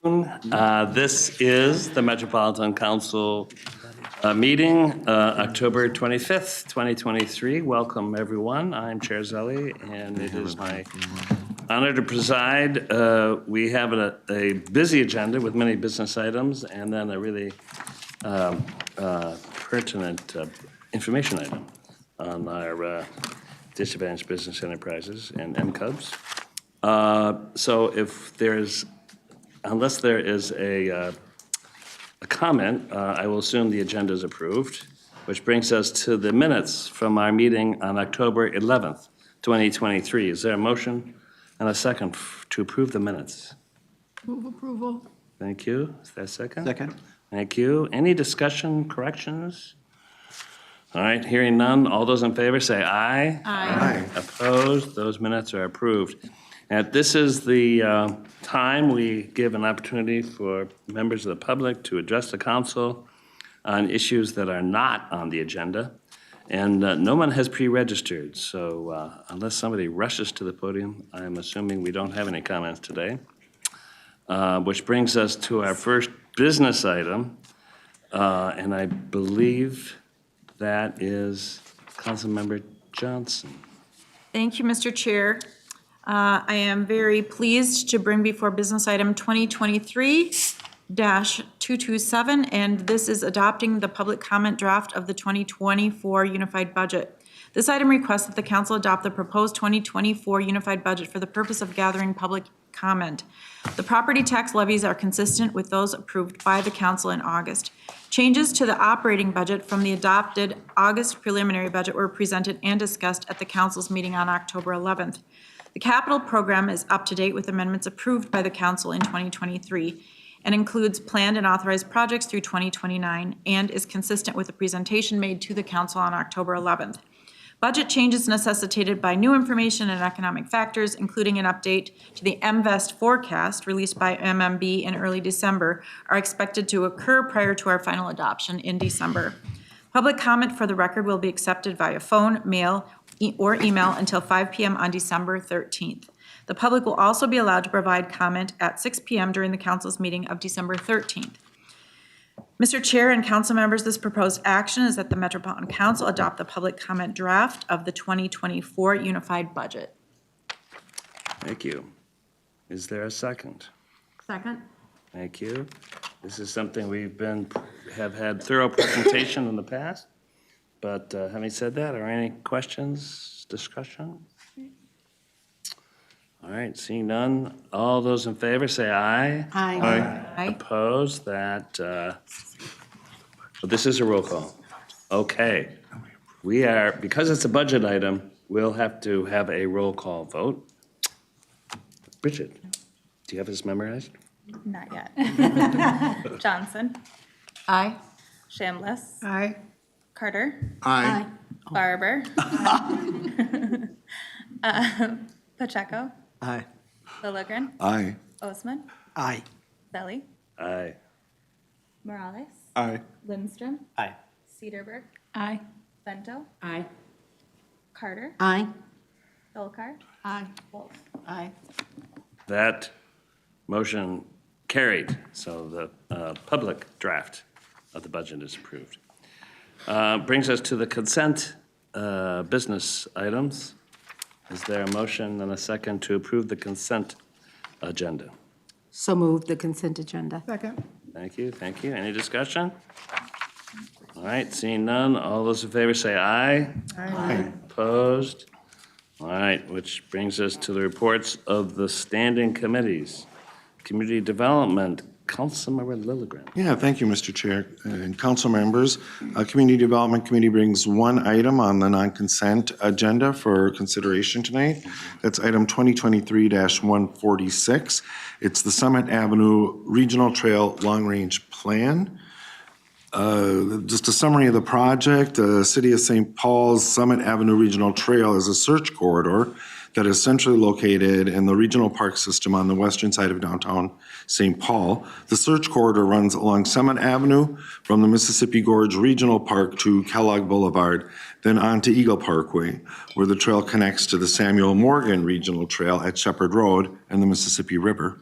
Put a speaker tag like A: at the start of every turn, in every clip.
A: This is the Metropolitan Council meeting, October 25th, 2023. Welcome, everyone. I'm Chair Zelli, and it is my honor to preside. We have a busy agenda with many business items and then a really pertinent information item on our disadvantaged business enterprises and MCUBs. So if there's unless there is a comment, I will assume the agenda is approved, which brings us to the minutes from our meeting on October 11th, 2023. Is there a motion and a second to approve the minutes?
B: Move approval.
A: Thank you. Is there a second?
C: Second.
A: Thank you. Any discussion, corrections? All right, hearing none. All those in favor say aye.
B: Aye.
A: Opposed? Those minutes are approved. And this is the time we give an opportunity for members of the public to address the council on issues that are not on the agenda. And no one has pre-registered, so unless somebody rushes to the podium, I'm assuming we don't have any comments today. Which brings us to our first business item, and I believe that is Councilmember Johnson.
B: Thank you, Mr. Chair. I am very pleased to bring before business item 2023-227, and this is adopting the public comment draft of the 2024 unified budget. This item requests that the council adopt the proposed 2024 unified budget for the purpose of gathering public comment. The property tax levies are consistent with those approved by the council in August. Changes to the operating budget from the adopted August preliminary budget were presented and discussed at the council's meeting on October 11th. The capital program is up to date with amendments approved by the council in 2023 and includes planned and authorized projects through 2029 and is consistent with the presentation made to the council on October 11th. Budget changes necessitated by new information and economic factors, including an update to the MVEST forecast released by MMB in early December, are expected to occur prior to our final adoption in December. Public comment for the record will be accepted via phone, mail, or email until 5 p.m. on December 13th. The public will also be allowed to provide comment at 6 p.m. during the council's meeting of December 13th. Mr. Chair and council members, this proposed action is that the Metropolitan Council adopt the public comment draft of the 2024 unified budget.
A: Thank you. Is there a second?
B: Second.
A: Thank you. This is something have had thorough presentation in the past, but having said that, are any questions, discussion? All right, seeing none, all those in favor say aye.
B: Aye. Aye.
A: Opposed? That, so this is a roll call. Okay. Because it's a budget item, we'll have to have a roll call vote. Bridget, do you have this memorized?
D: Not yet. Johnson.
B: Aye.
D: Chambliss.
B: Aye.
D: Carter.
C: Aye.
D: Barber. Pacheco.
C: Aye.
D: Lilligren.
C: Aye.
D: Osman.
C: Aye.
D: Zelli.
A: Aye.
D: Morales.
C: Aye.
D: Lindstrom.
C: Aye.
D: Cedarburg.
B: Aye.
D: Bento.
B: Aye.
D: Carter.
B: Aye.
D: Dolkar.
B: Aye.
D: Wolf.
B: Aye.
A: That motion carried, so the public draft of the budget is approved. Brings us to the consent business items. Is there a motion and a second to approve the consent agenda?
E: So moved, the consent agenda.
B: Second.
A: Thank you, thank you. Any discussion? All right, seeing none, all those in favor say aye.
B: Aye.
A: Opposed? All right, which brings us to the reports of the standing committees. Community Development, Councilmember Lilligren.
F: Yeah, thank you, Mr. Chair and council members. Community Development Committee brings one item on the non-consent agenda for consideration tonight. That's item 2023-146. It's the Summit Avenue Regional Trail Long Range Plan. Just a summary of the project. The City of St. Paul's Summit Avenue Regional Trail is a search corridor that is centrally located in the regional park system on the western side of downtown St. Paul. The search corridor runs along Summit Avenue from the Mississippi Gorge Regional Park to Kellogg Boulevard, then on to Eagle Parkway, where the trail connects to the Samuel Morgan Regional Trail at Shepherd Road and the Mississippi River.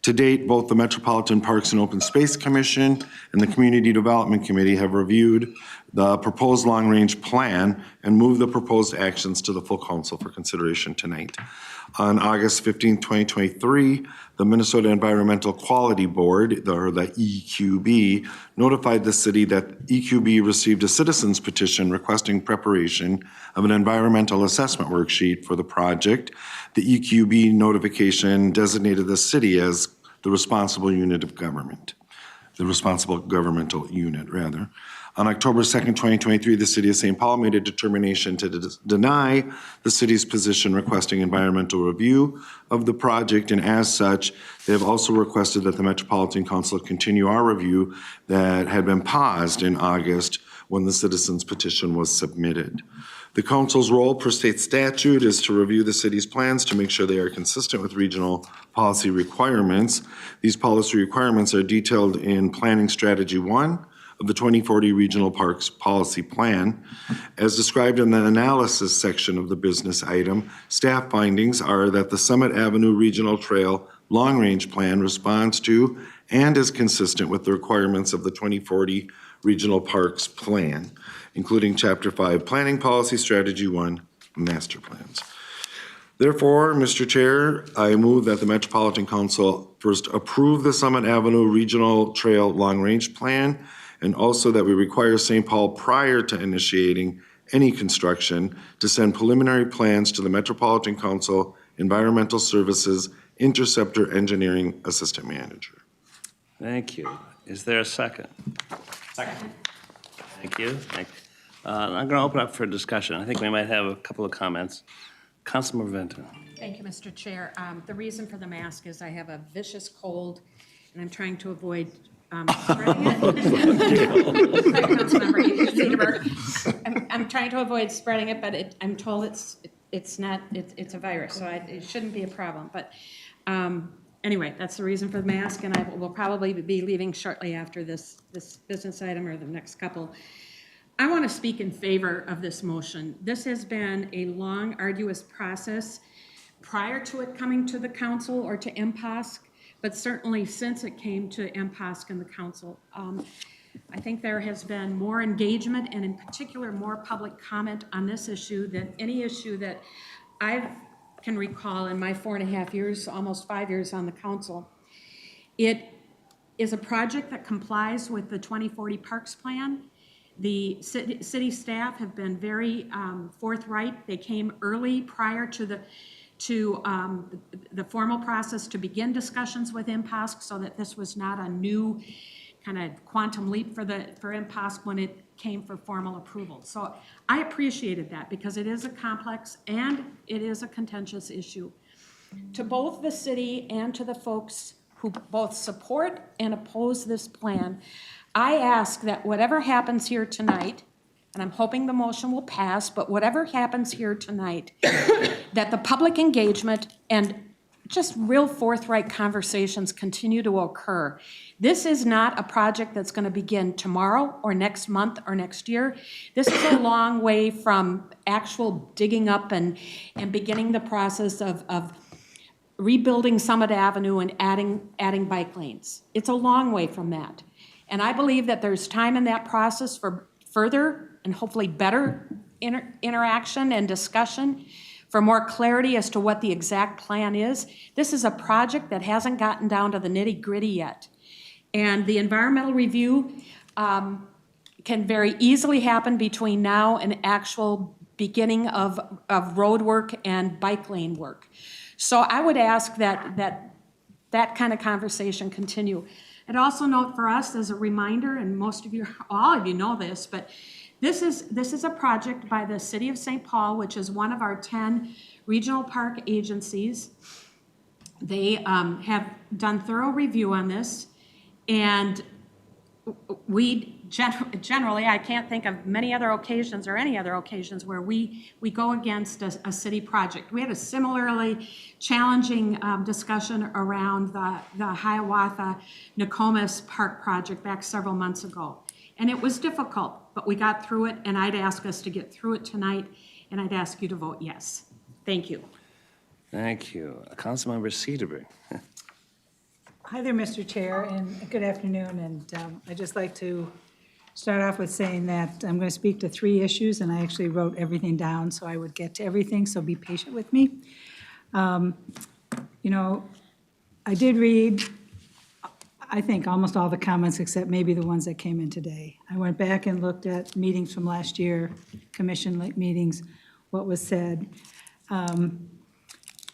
F: To date, both the Metropolitan Parks and Open Space Commission and the Community Development Committee have reviewed the proposed long-range plan and moved the proposed actions to the full council for consideration tonight. On August 15, 2023, the Minnesota Environmental Quality Board, or the EQB, notified the city that EQB received a citizen's petition requesting preparation of an environmental assessment worksheet for the project. The EQB notification designated the city as the responsible unit of government, the responsible governmental unit, rather. On October 2nd, 2023, the City of St. Paul made a determination to deny the city's position requesting environmental review of the project, and as such, they have also requested that the Metropolitan Council continue our review that had been paused in August when the citizens' petition was submitted. The council's role per state statute is to review the city's plans to make sure they are consistent with regional policy requirements. These policy requirements are detailed in Planning Strategy 1 of the 2040 Regional Parks Policy Plan. As described in the analysis section of the business item, staff findings are that the Summit Avenue Regional Trail Long-Range Plan responds to and is consistent with the requirements of the 2040 Regional Parks Plan, including Chapter 5 Planning Policy Strategy 1 Master Plans. Therefore, Mr. Chair, I move that the Metropolitan Council first approve the Summit Avenue Regional Trail Long-Range Plan, and also that we require St. Paul prior to initiating any construction to send preliminary plans to the Metropolitan Council Environmental Services Interceptor Engineering Assistant Manager.
A: Thank you. Is there a second?
C: Second.
A: Thank you. I'm going to open up for discussion. I think we might have a couple of comments. Councilmember Benton.
C: Thank you, Mr. Chair. The reason for the mask is I have a vicious cold, and I'm trying to avoid spreading it. Sorry, Councilmember Cedarburg. I'm trying to avoid spreading it, but I'm told it's not, it's a virus, so it shouldn't be a problem. But anyway, that's the reason for the mask, and I will probably be leaving shortly after this business item or the next couple. I want to speak in favor of this motion. This has been a long, arduous process prior to it coming to the council or to MPOSC, but certainly since it came to MPOSC and the council. I think there has been more engagement and in particular more public comment on this issue than any issue that I can recall in my 4.5 years, almost 5 years on the council. It is a project that complies with the 2040 Parks Plan. The city staff have been very forthright. They came early prior to the formal process to begin discussions with MPOSC, so that this was not a new kind of quantum leap for MPOSC when it came for formal approval. So I appreciated that because it is a complex and it is a contentious issue. To both the city and to the folks who both support and oppose this plan, I ask that whatever happens here tonight, and I'm hoping the motion will pass, but whatever happens here tonight, that the public engagement and just real forthright conversations continue to occur. This is not a project that's going to begin tomorrow or next month or next year. This is a long way from actual digging up and beginning the process of rebuilding Summit Avenue and adding bike lanes. It's a long way from that. And I believe that there's time in that process for further and hopefully better interaction and discussion, for more clarity as to what the exact plan is. This is a project that hasn't gotten down to the nitty-gritty yet. And the environmental review can very easily happen between now and actual beginning of road work and bike lane work. So I would ask that kind of conversation continue. I'd also note for us as a reminder, and most of you, all of you know this, but this is a project by the City of St. Paul, which is one of our 10 regional park agencies. They have done thorough review on this, and we generally, I can't think of many other occasions or any other occasions where we go against a city project. We had a similarly challenging discussion around the Hiawatha Nokomis Park project back several months ago. And it was difficult, but we got through it, and I'd ask us to get through it tonight, and I'd ask you to vote yes. Thank you.
A: Thank you. Councilmember Cedarburg.
G: Hi there, Mr. Chair, and good afternoon. And I'd just like to start off with saying that I'm going to speak to 3 issues, and I actually wrote everything down so I would get to everything, so be patient with me. You know, I did read, I think, almost all the comments except maybe the ones that came in today. I went back and looked at meetings from last year, commission meetings, what was said.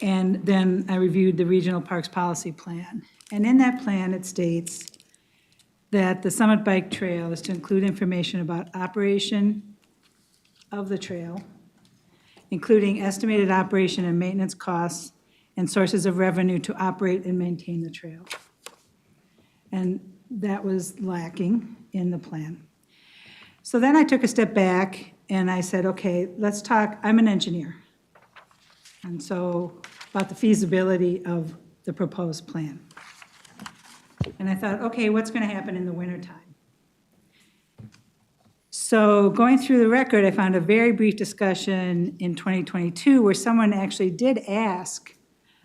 G: And then I reviewed the Regional Parks Policy Plan. And in that plan, it states that the Summit Bike Trail is to include information about operation of the trail, including estimated operation and maintenance costs and sources of revenue to operate and maintain the trail. And that was lacking in the plan. So then I took a step back and I said, okay, let's talk, I'm an engineer. And so about the feasibility of the proposed plan. And I thought, okay, what's going to happen in the wintertime? So going through the record, I found a very brief discussion in 2022 where someone actually did ask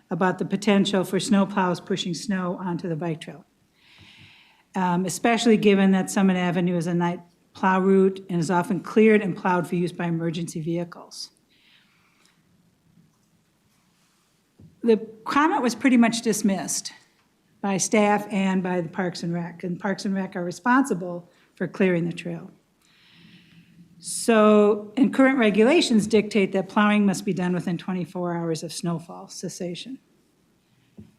G: about the potential for snowplows pushing snow onto the bike trail, especially given that Summit Avenue is a night plow route and is often cleared and plowed for use by emergency vehicles. The comment was pretty much dismissed by staff and by the Parks and Rec, and Parks and Rec are responsible for clearing the trail. So, and current regulations dictate that plowing must be done within 24 hours of snowfall cessation.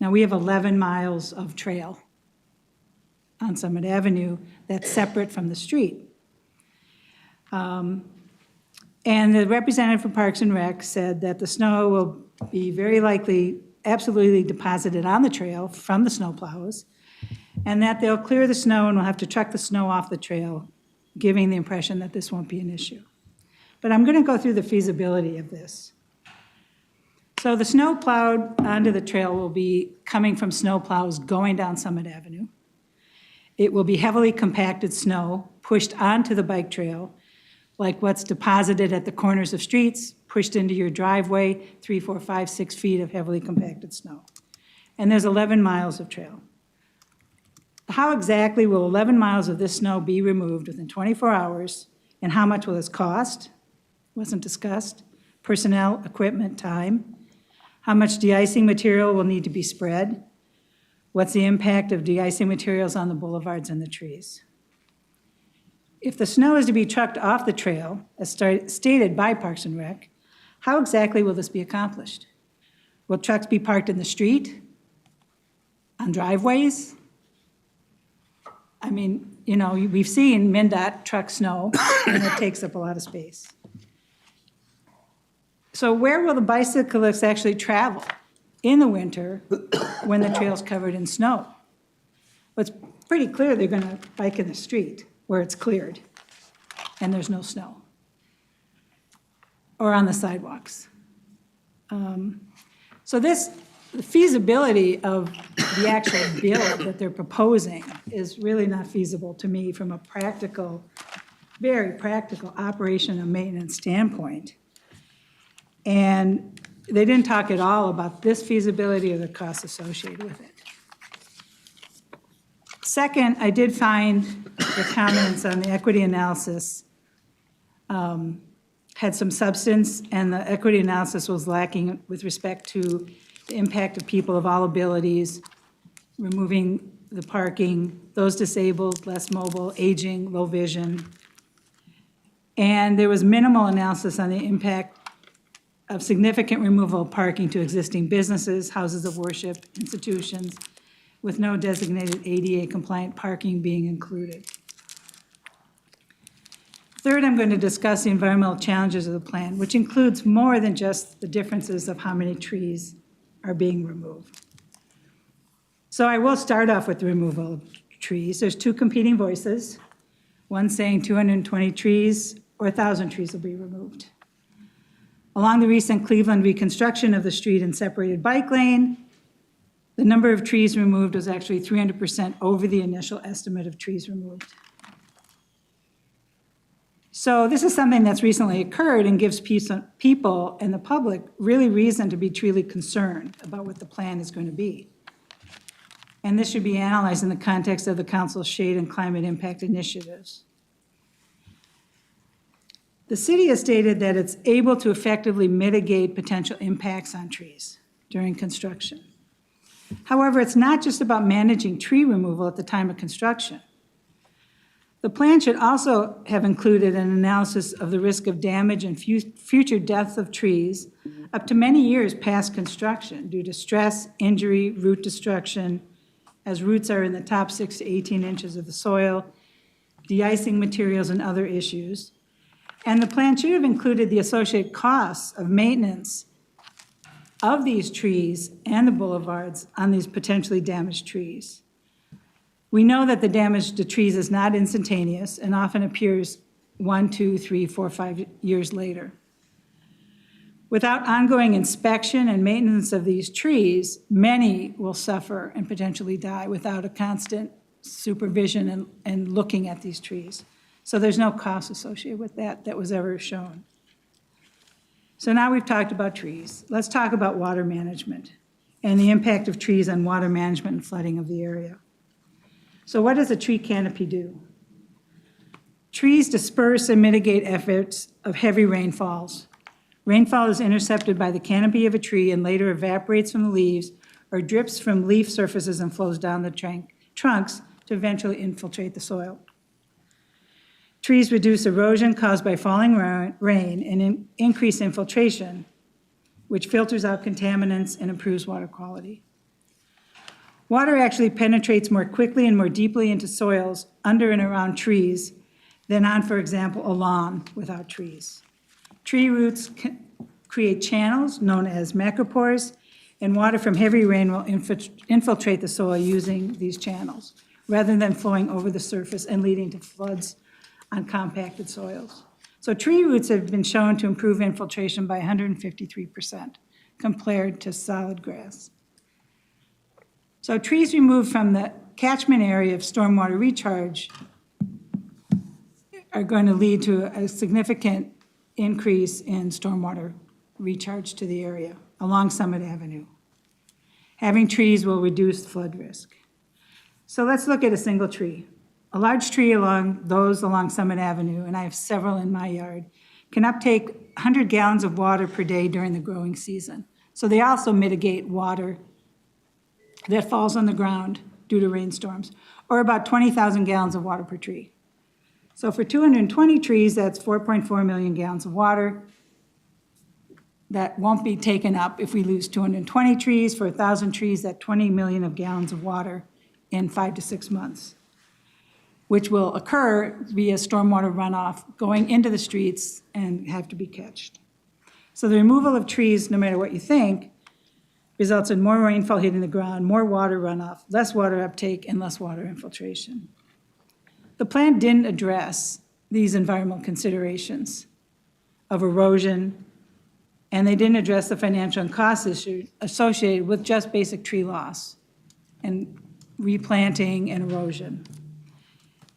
G: Now, we have 11 miles of trail on Summit Avenue that's separate from the street. And the representative from Parks and Rec said that the snow will be very likely absolutely deposited on the trail from the snowplows, and that they'll clear the snow and we'll have to truck the snow off the trail, giving the impression that this won't be an issue. But I'm going to go through the feasibility of this. So the snow plowed onto the trail will be coming from snowplows going down Summit Avenue. It will be heavily compacted snow pushed onto the bike trail, like what's deposited at the corners of streets, pushed into your driveway, 3, 4, 5, 6 feet of heavily compacted snow. And there's 11 miles of trail. How exactly will 11 miles of this snow be removed within 24 hours, and how much will this cost? Wasn't discussed. Personnel, equipment, time. How much de-icing material will need to be spread? What's the impact of de-icing materials on the boulevards and the trees? If the snow is to be trucked off the trail, as stated by Parks and Rec, how exactly will this be accomplished? Will trucks be parked in the street, on driveways? I mean, you know, we've seen MnDOT truck snow, and it takes up a lot of space. So where will the bicyclists actually travel in the winter when the trail's covered in snow? Well, it's pretty clear they're going to bike in the street where it's cleared and there's no snow, or on the sidewalks. So the feasibility of the actual bill that they're proposing is really not feasible to me from a practical, very practical operation and maintenance standpoint. And they didn't talk at all about this feasibility or the costs associated with it. Second, I did find the comments on the equity analysis had some substance, and the equity analysis was lacking with respect to the impact of people of all abilities, removing the parking, those disabled, less mobile, aging, low vision. And there was minimal analysis on the impact of significant removal of parking to existing businesses, houses of worship, institutions, with no designated ADA-compliant parking being included. Third, I'm going to discuss the environmental challenges of the plan, which includes more than just the differences of how many trees are being removed. So I will start off with the removal of trees. There's 2 competing voices, one saying 220 trees or 1,000 trees will be removed. Along the recent Cleveland reconstruction of the street and separated bike lane, the number of trees removed was actually 300% over the initial estimate of trees removed. So this is something that's recently occurred and gives people and the public really reason to be truly concerned about what the plan is going to be. and this should be analyzed in the context of the council's shade and climate impact initiatives. The city has stated that it's able to effectively mitigate potential impacts on trees during construction. However, it's not just about managing tree removal at the time of construction. The plan should also have included an analysis of the risk of damage and future deaths of trees up to many years past construction due to stress, injury, root destruction, as roots are in the top 6 to 18 inches of the soil, de-icing materials, and other issues. And the plan should have included the associated costs of maintenance of these trees and the boulevards on these potentially damaged trees. We know that the damage to trees is not instantaneous and often appears 1, 2, 3, 4, 5 years later. Without ongoing inspection and maintenance of these trees, many will suffer and potentially die without a constant supervision and looking at these trees. So there's no cost associated with that was ever shown. So now we've talked about trees. Let's talk about water management and the impact of trees on water management and flooding of the area. So what does a tree canopy do? Trees disperse and mitigate efforts of heavy rainfalls. Rainfall is intercepted by the canopy of a tree and later evaporates from the leaves or drips from leaf surfaces and flows down the trunks to eventually infiltrate the soil. Trees reduce erosion caused by falling rain and increase infiltration, which filters out contaminants and improves water quality. Water actually penetrates more quickly and more deeply into soils under and around trees than on, for example, a lawn without trees. Tree roots create channels known as macropores, and water from heavy rain will infiltrate the soil using these channels, rather than flowing over the surface and leading to floods on compacted soils. So tree roots have been shown to improve infiltration by 153% compared to solid grass. So trees removed from the catchment area of stormwater recharge are going to lead to a significant increase in stormwater recharge to the area along Summit Avenue. Having trees will reduce flood risk. So let's look at a single tree. A large tree along Summit Avenue, and I have several in my yard, can uptake 100 gallons of water per day during the growing season. So they also mitigate water that falls on the ground due to rainstorms, or about 20,000 gallons of water per tree. So for 220 trees, that's 4.4 million gallons of water. That won't be taken up if we lose 220 trees. For 1,000 trees, that's 20 million of gallons of water in 5 to 6 months, which will occur via stormwater runoff going into the streets and have to be catched. So the removal of trees, no matter what you think, results in more rainfall hitting the ground, more water runoff, less water uptake, and less water infiltration. The plan didn't address these environmental considerations of erosion, and they didn't address the financial and cost issue associated with just basic tree loss and replanting and erosion,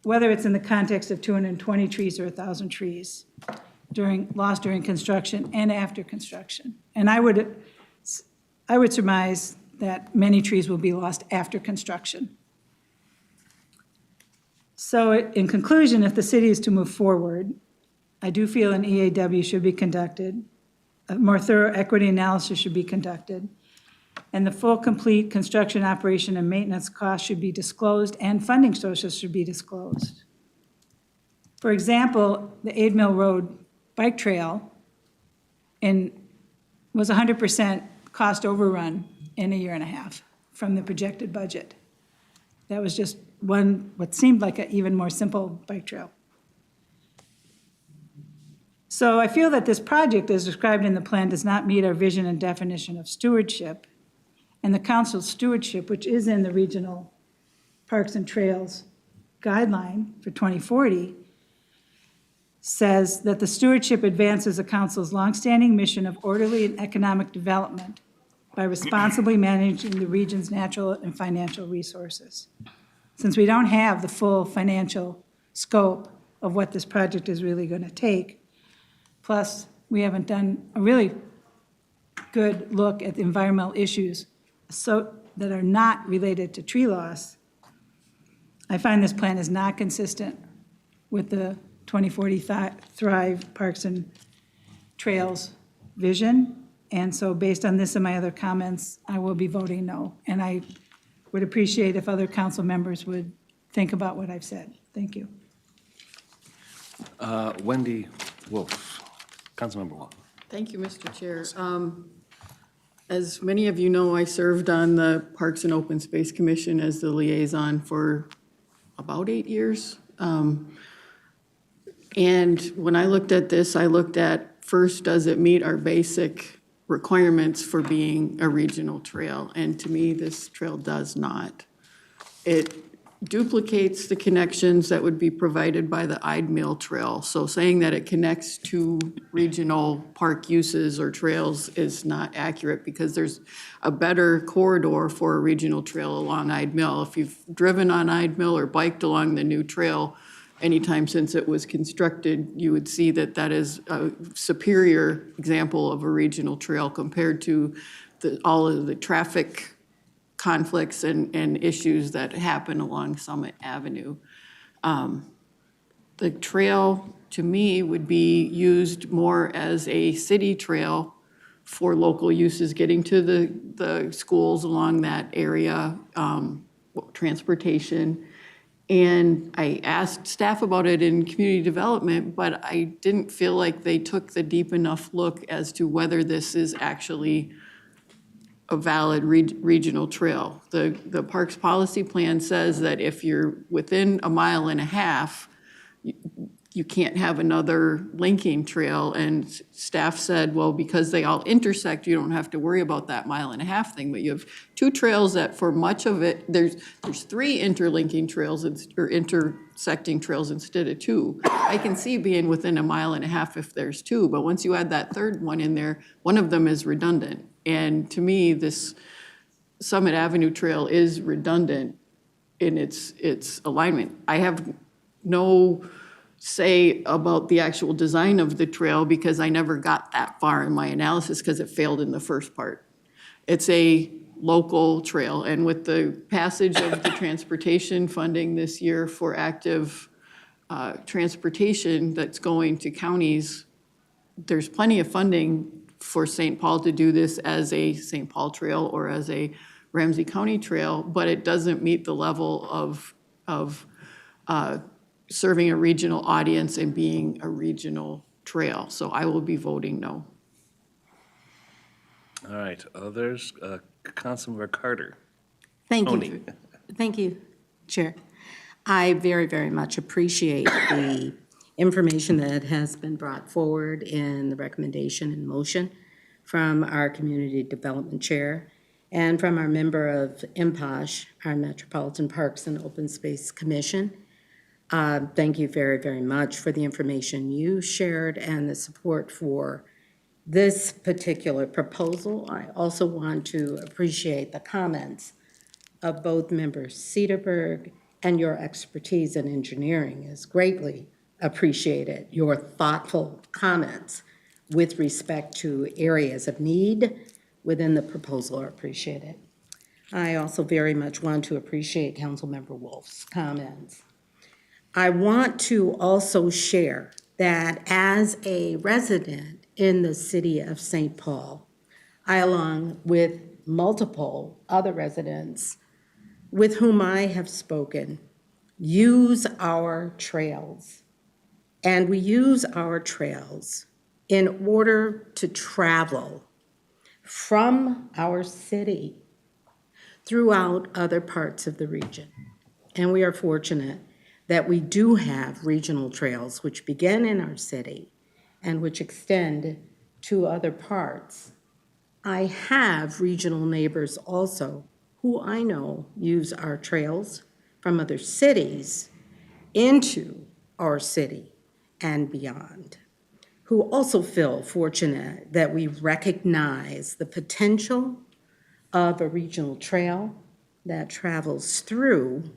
G: whether it's in the context of 220 trees or 1,000 trees lost during construction and after construction. And I would surmise that many trees will be lost after construction. So in conclusion, if the city is to move forward, I do feel an EAW should be conducted, a more thorough equity analysis should be conducted, and the full, complete construction, operation, and maintenance costs should be disclosed, and funding sources should be disclosed. For example, the Aid Mill Road bike trail was 100% cost overrun in a year and a half from the projected budget. That was just what seemed like an even more simple bike trail. So I feel that this project, as described in the plan, does not meet our vision and definition of stewardship, and the council's stewardship, which is in the Regional Parks and Trails guideline for 2040, says that the stewardship advances the council's longstanding mission of orderly and economic development by responsibly managing the region's natural and financial resources. Since we don't have the full financial scope of what this project is really going to take, plus we haven't done a really good look at the environmental issues that are not related to tree loss, I find this plan is not consistent with the 2040 Thrive Parks and Trails vision. And so based on this and my other comments, I will be voting no. And I would appreciate if other council members would think about what I've said. Thank you.
A: Wendy Wolf, Councilmember Wolf.
H: Thank you, Mr. Chair. As many of you know, I served on the Parks and Open Space Commission as the liaison for about 8 years. And when I looked at this, I looked at, first, does it meet our basic requirements for being a regional trail? And to me, this trail does not. It duplicates the connections that would be provided by the Ide Mill Trail. So saying that it connects to regional park uses or trails is not accurate, because there's a better corridor for a regional trail along Ide Mill. If you've driven on Ide Mill or biked along the new trail anytime since it was constructed, you would see that that is a superior example of a regional trail compared to all of the traffic conflicts and issues that happen along Summit Avenue. The trail, to me, would be used more as a city trail for local uses, getting to the schools along that area, transportation. And I asked staff about it in community development, but I didn't feel like they took the deep enough look as to whether this is actually a valid regional trail. The Parks Policy Plan says that if you're within 1.5 miles, you can't have another linking trail. And staff said, well, because they all intersect, you don't have to worry about that 1.5 mile thing. But you have 2 trails that for much of it, there's 3 interlinking trails or intersecting trails instead of 2. I can see being within 1.5 miles if there's 2, but once you add that third one in there, one of them is redundant. And to me, this Summit Avenue Trail is redundant in its alignment. I have no say about the actual design of the trail because I never got that far in my analysis because it failed in the first part. It's a local trail, and with the passage of the transportation funding this year for active transportation that's going to counties, there's plenty of funding for St. Paul to do this as a St. Paul trail or as a Ramsey County trail, but it doesn't meet the level of serving a regional audience and being a regional trail. So I will be voting no.
A: All right, others, Councilmember Carter.
E: Thank
A: Tony.
E: you. Thank you, Chair. I very, very much appreciate the information that has been brought forward in the recommendation and motion from our Community Development Chair and from our member of MPOSH, our Metropolitan Parks and Open Space Commission. Thank you very, very much for the information you shared and the support for this particular proposal. I also want to appreciate the comments of both members Cedarburg, and your expertise in engineering is greatly appreciated. Your thoughtful comments with respect to areas of need within the proposal are appreciated. I also very much want to appreciate Councilmember Wolf's comments. I want to also share that as a resident in the city of St. Paul, I, along with multiple other residents with whom I have spoken, use our trails. And we use our trails in order to travel from our city throughout other parts of the region. And we are fortunate that we do have regional trails which begin in our city and which extend to other parts. I have regional neighbors also who I know use our trails from other cities into our city and beyond, who also feel fortunate that we recognize the potential of a regional trail that travels through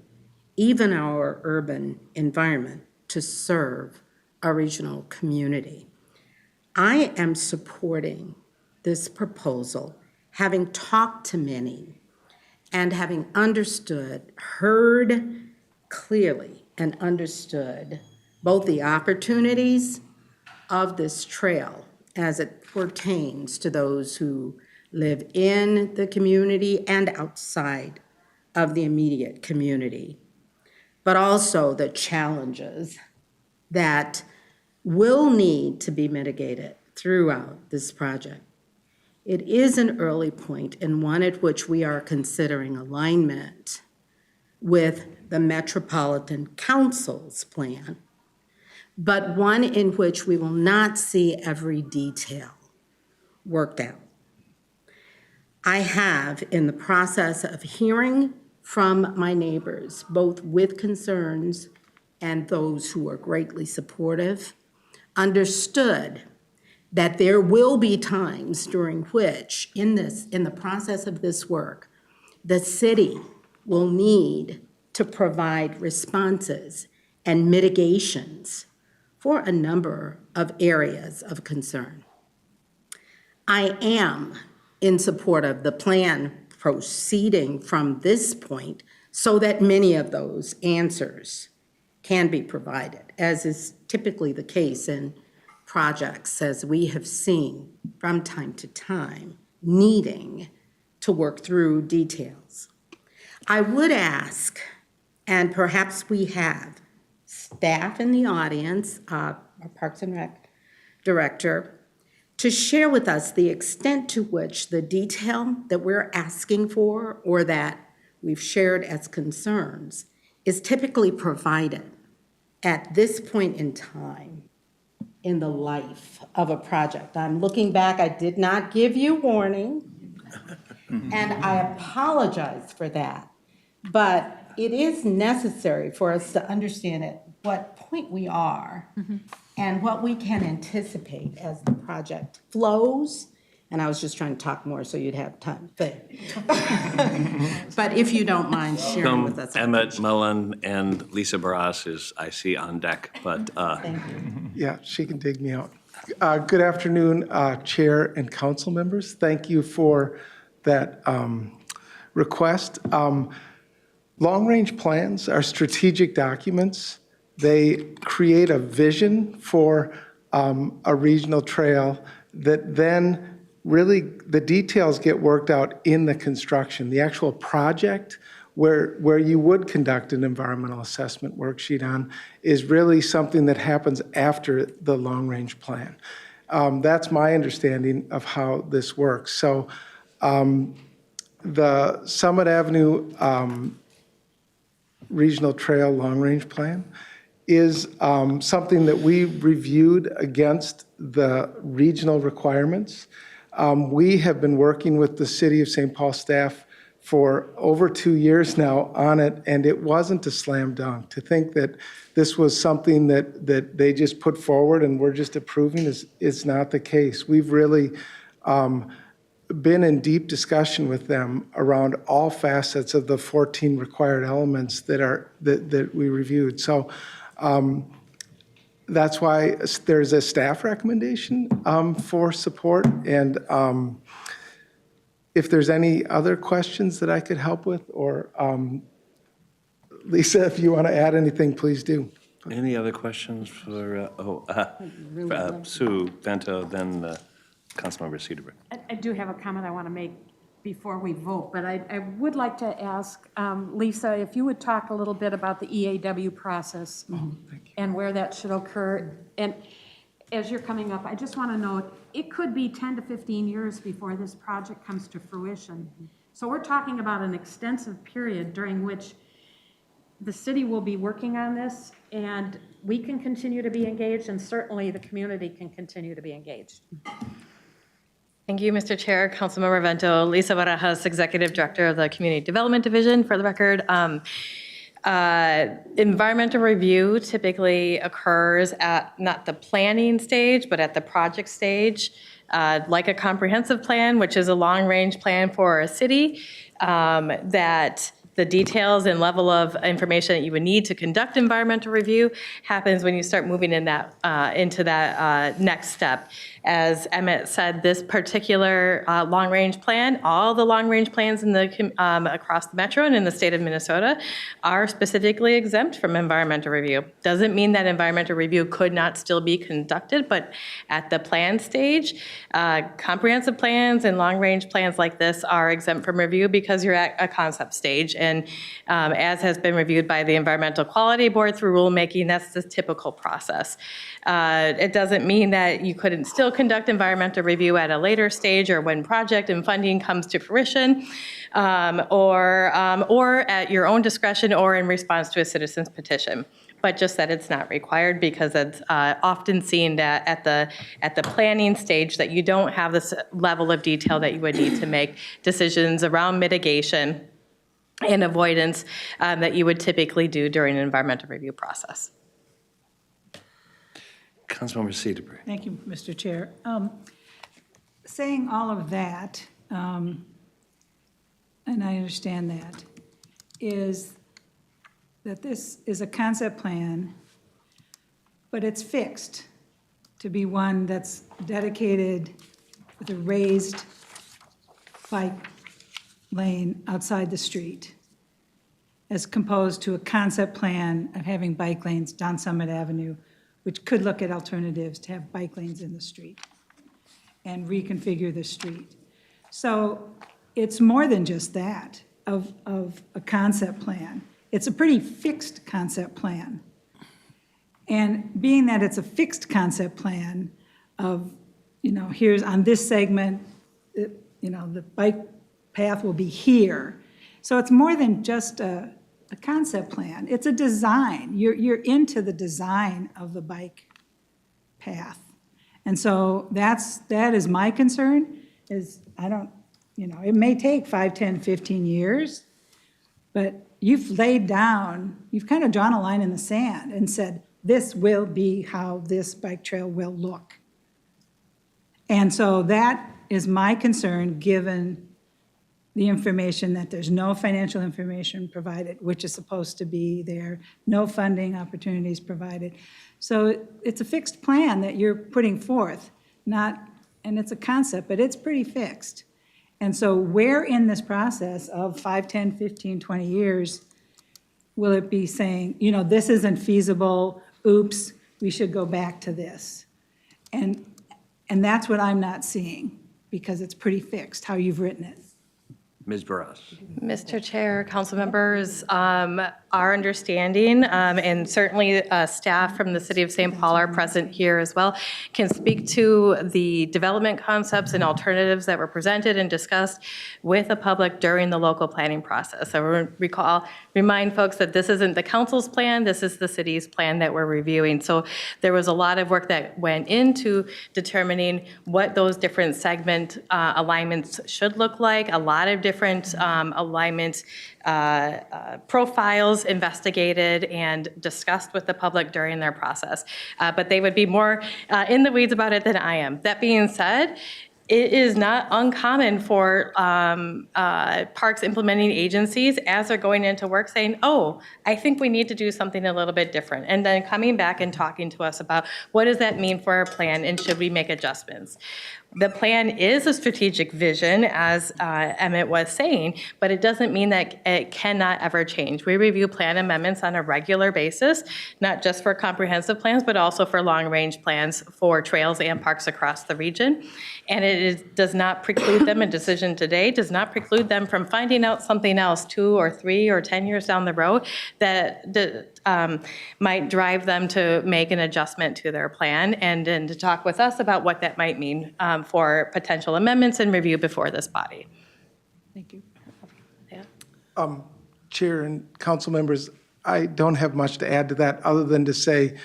E: even our urban environment to serve our regional community. I am supporting this proposal, having talked to many and having heard clearly and understood both the opportunities of this trail as it pertains to those who live in the community and outside of the immediate community, but also the challenges that will need to be mitigated throughout this project. It is an early point and one at which we are considering alignment with the Metropolitan Council's plan, but one in which we will not see every detail worked out. I have, in the process of hearing from my neighbors, both with concerns and those who are greatly supportive, understood that there will be times during which, in the process of this work, the city will need to provide responses and mitigations for a number of areas of concern. I am in support of the plan proceeding from this point so that many of those answers can be provided, as is typically the case in projects, as we have seen from time to time, needing to work through details. I would ask, and perhaps we have, staff in the audience, our Parks and Rec director, to share with us the extent to which the detail that we're asking for or that we've shared as concerns is typically provided at this point in time in the life of a project. I'm looking back, I did not give you warning, and I apologize for that. But it is necessary for us to understand at what point we are and what we can anticipate as the project flows. And I was just trying to talk more so you'd have time to think. But if you don't mind sharing with us.
A: Emmett Mullen and Lisa Barras is, I see, on deck, but
E: Thank you.
I: Yeah, she can dig me out. Good afternoon, Chair and council members. Thank you for that request. Long-range plans are strategic documents. They create a vision for a regional trail that then really the details get worked out in the construction. The actual project where you would conduct an environmental assessment worksheet on is really something that happens after the long-range plan. That's my understanding of how this works. So the Summit Avenue Regional Trail Long-Range Plan is something that we reviewed against the regional requirements. We have been working with the City of St. Paul staff for over 2 years now on it, and it wasn't a slam dunk. To think that this was something that they just put forward and we're just approving is not the case. We've really been in deep discussion with them around all facets of the 14 required elements that we reviewed. So that's why there's a staff recommendation for support. And if there's any other questions that I could help with, or Lisa, if you want to add anything, please do.
A: any other questions for Sue Vento, then Councilmember Cedarburg?
C: I do have a comment I want to make before we vote, but I would like to ask Lisa if you would talk a little bit about the EAW process and where that should occur. And as you're coming up, I just want to know, it could be 10 to 15 years before this project comes to fruition. So we're talking about an extensive period during which the city will be working on this, and we can continue to be engaged, and certainly the community can continue to be engaged.
J: Thank you, Mr. Chair, Councilmember Vento. Lisa Barajas, Executive Director of the Community Development Division, for the record. Environmental review typically occurs at not the planning stage, but at the project stage, like a comprehensive plan, which is a long-range plan for a city that the details and level of information that you would need to conduct environmental review happens when you start moving in that, into that next step. As Emmett said, this particular long-range plan, all the long-range plans in the, across the metro and in the state of Minnesota are specifically exempt from environmental review. Doesn't mean that environmental review could not still be conducted, but at the plan stage, comprehensive plans and long-range plans like this are exempt from review because you're at a concept stage. And as has been reviewed by the Environmental Quality Board through rulemaking, that's the typical process. It doesn't mean that you couldn't still conduct environmental review at a later stage or when project and funding comes to fruition, or at your own discretion or in response to a citizen's petition. But just that it's not required because it's often seen that at the planning stage that you don't have this level of detail that you would need to make decisions around mitigation and avoidance that you would typically do during an environmental review process.
A: Councilmember Cedarburg.
G: Thank you, Mr. Chair. Saying all of that, and I understand that, is that this is a concept plan, but it's fixed to be one that's dedicated with a raised bike lane outside the street, as composed to a concept plan of having bike lanes down Summit Avenue, which could look at alternatives to have bike lanes in the street and reconfigure the street. So it's more than just that of a concept plan. It's a pretty fixed concept plan. And being that it's a fixed concept plan of, here's on this segment, the bike path will be here. So it's more than just a concept plan. It's a design. You're into the design of the bike path. And so that is my concern, is it may take 5, 10, 15 years, but you've kind of drawn a line in the sand and said, this will be how this bike trail will look. And so that is my concern, given the information that there's no financial information provided, which is supposed to be there, no funding opportunities provided. So it's a fixed plan that you're putting forth, and it's a concept, but it's pretty fixed. And so where in this process of 5, 10, 15, 20 years will it be saying, this isn't feasible, oops, we should go back to this? And that's what I'm not seeing, because it's pretty fixed, how you've written it.
A: Ms. Barras.
J: Mr. Chair, council members, our understanding, and certainly staff from the city of St. Paul are present here as well, can speak to the development concepts and alternatives that were presented and discussed with the public during the local planning process. So remind folks that this isn't the council's plan, this is the city's plan that we're reviewing. So there was a lot of work that went into determining what those different segment alignments should look like, a lot of different alignment profiles investigated and discussed with the public during their process. But they would be more in the weeds about it than I am. That being said, it is not uncommon for parks implementing agencies, as they're going into work, saying, oh, I think we need to do something a little bit different. And then coming back and talking to us about what does that mean for our plan and should we make adjustments. The plan is a strategic vision, as Emmett was saying, but it doesn't mean that it cannot ever change. We review plan amendments on a regular basis, not just for comprehensive plans, but also for long-range plans for trails and parks across the region. And it does not preclude them, a decision today does not preclude them from finding out something else 2 or 3 or 10 years down the road that might drive them to make an adjustment to their plan and to talk with us about what that might mean for potential amendments and review before this body.
G: Thank you.
J: Yeah.
I: Chair and council members, I don't have much to add to that other than to say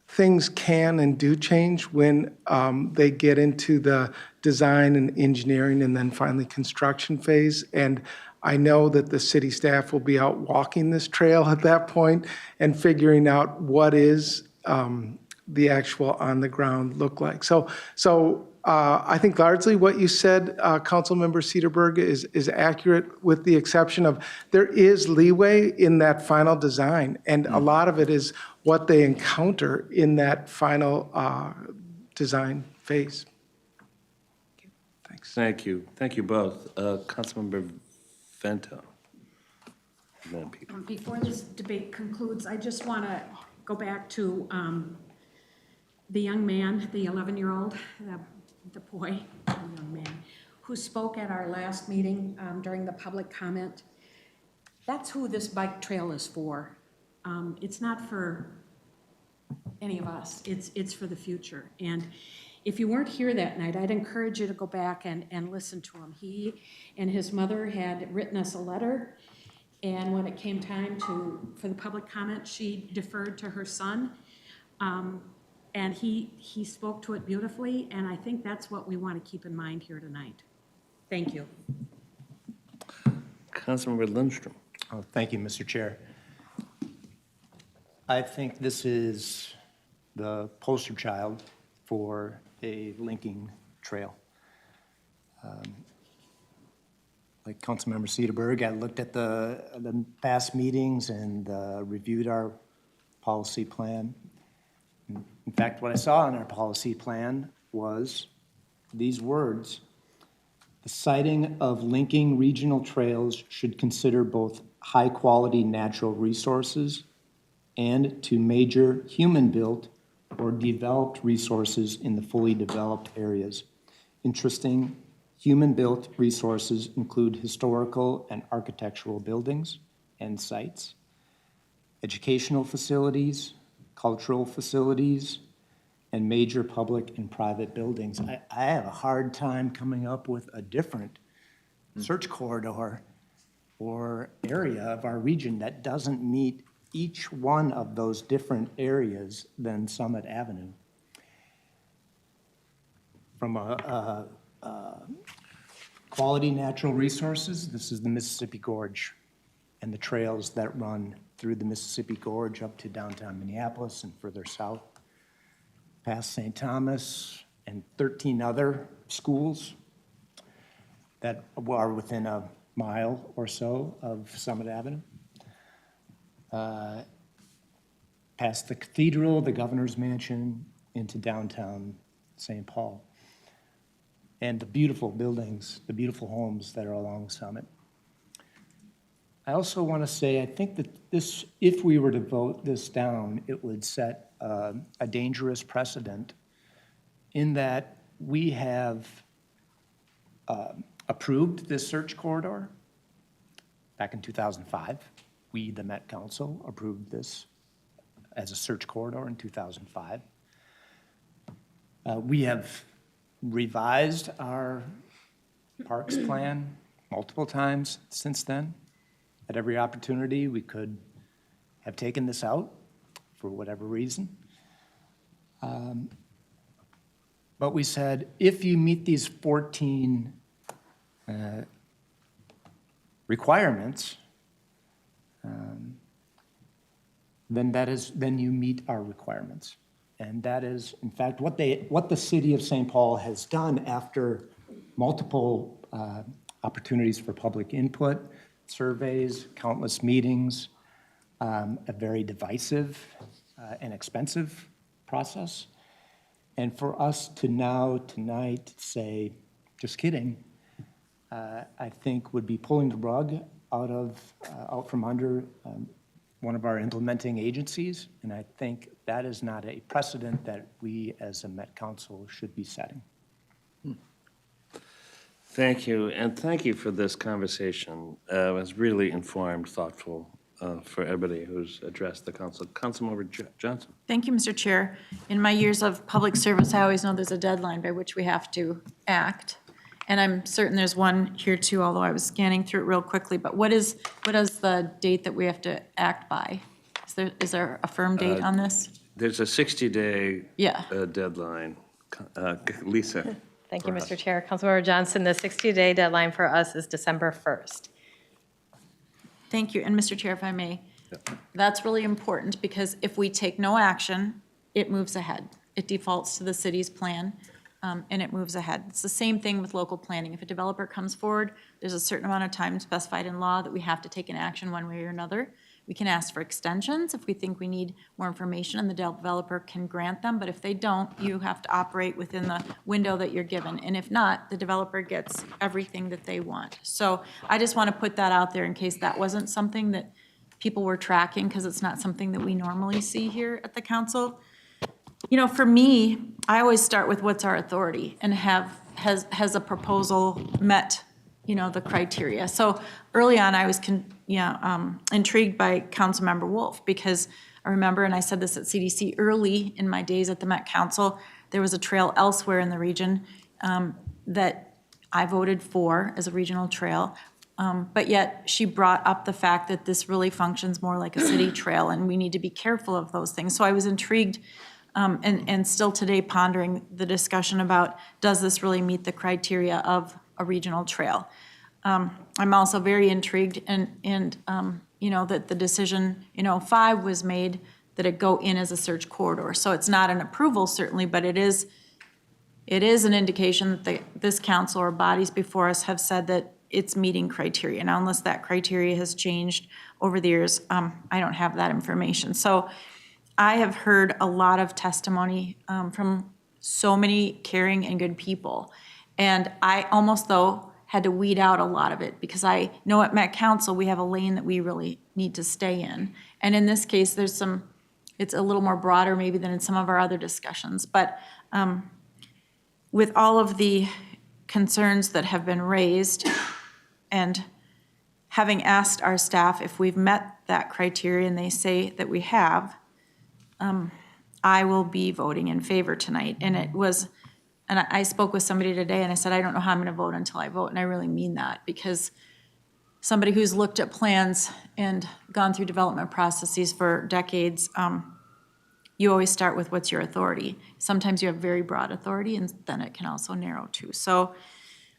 I: things can and do change when they get into the design and engineering and then finally construction phase. And I know that the city staff will be out walking this trail at that point and figuring out what is the actual on the ground look like. So I think largely what you said, Councilmember Cedarburg, is accurate, with the exception of there is leeway in that final design, and a lot of it is what they encounter in that final design phase. Thanks.
A: Thank you. Thank you both. Councilmember Vento. And then Peter.
C: Before this debate concludes, I just want to go back to the young man, the 11-year-old, the boy, the young man, who spoke at our last meeting during the public comment. That's who this bike trail is for. It's not for any of us. It's for the future. And if you weren't here that night, I'd encourage you to go back and listen to him. He and his mother had written us a letter, and when it came time for the public comment, she deferred to her son. And he spoke to it beautifully, and I think that's what we want to keep in mind here tonight. Thank you.
A: Councilmember Lindstrom.
K: Oh, thank you, Mr. Chair. I think this is the poster child for a linking trail. Like Councilmember Cedarburg, I looked at the past meetings and reviewed our policy plan. In fact, what I saw in our policy plan was these words: the siting of linking regional trails should consider both high-quality natural resources and to major human-built or developed resources in the fully developed areas. Interesting, human-built resources include historical and architectural buildings and sites, educational facilities, cultural facilities, and major public and private buildings. I have a hard time coming up with a different search corridor or area of our region that doesn't meet each one of those different areas than Summit Avenue. From quality natural resources, this is the Mississippi Gorge and the trails that run through the Mississippi Gorge up to downtown Minneapolis and further south, past St. Thomas and 13 other schools that are within a mile or so of Summit Avenue. Past the cathedral, the governor's mansion, into downtown St. Paul. And the beautiful buildings, the beautiful homes that are along Summit. I also want to say, I think that this, if we were to vote this down, it would set a dangerous precedent in that we have approved this search corridor back in 2005. We, the Met Council, approved this as a search corridor in 2005. We have revised our parks plan multiple times since then. At every opportunity, we could have taken this out for whatever reason. But we said, if you meet these 14 requirements, then you meet our requirements. And that is, in fact, what the city of St. Paul has done after multiple opportunities for public input, surveys, countless meetings, a very divisive and expensive process. And for us to now, tonight, say, just kidding, I think would be pulling the rug out from under one of our implementing agencies. And I think that is not a precedent that we as a Met Council should be setting.
A: Thank you, and thank you for this conversation. It was really informed, thoughtful for everybody who's addressed the council. Councilmember Johnson.
B: Thank you, Mr. Chair. In my years of public service, I always know there's a deadline by which we have to act. And I'm certain there's one here too, although I was scanning through it real quickly. But what is the date that we have to act by? Is there a firm date on this?
A: There's a 60-day
B: Yeah.
A: deadline. Lisa.
J: Thank you, Mr. Chair. Councilmember Johnson, the 60-day deadline for us is December 1st.
B: Thank you. And Mr. Chair, if I may, that's really important because if we take no action, it moves ahead. It defaults to the city's plan. and it moves ahead. It's the same thing with local planning. If a developer comes forward, there's a certain amount of time specified in law that we have to take an action one way or another. We can ask for extensions if we think we need more information, and the developer can grant them, but if they don't, you have to operate within the window that you're given. And if not, the developer gets everything that they want. So I just want to put that out there in case that wasn't something that people were tracking, because it's not something that we normally see here at the council. You know, for me, I always start with what's our authority, and has a proposal met, you know, the criteria. So early on, I was intrigued by Councilmember Wolf, because I remember, and I said this at CDC early in my days at the Met Council, there was a trail elsewhere in the region that I voted for as a regional trail. But yet she brought up the fact that this really functions more like a city trail, and we need to be careful of those things. So I was intrigued, and still today pondering the discussion about, does this really meet the criteria of a regional trail? I'm also very intrigued and you know, that the decision in '05 was made that it go in as a search corridor. So it's not an approval certainly, but it is an indication that this council or bodies before us have said that it's meeting criteria. Now, unless that criteria has changed over the years, I don't have that information. So I have heard a lot of testimony from so many caring and good people. And I almost, though, had to weed out a lot of it, because I know at Met Council, we have a lane that we really need to stay in. And in this case, it's a little more broader maybe than in some of our other discussions. But with all of the concerns that have been raised, and having asked our staff if we've met that criteria, and they say that we have, I will be voting in favor tonight. And I spoke with somebody today, and I said, I don't know how I'm going to vote until I vote. And I really mean that, because somebody who's looked at plans and gone through development processes for decades, you always start with what's your authority. Sometimes you have very broad authority, and then it can also narrow too. So,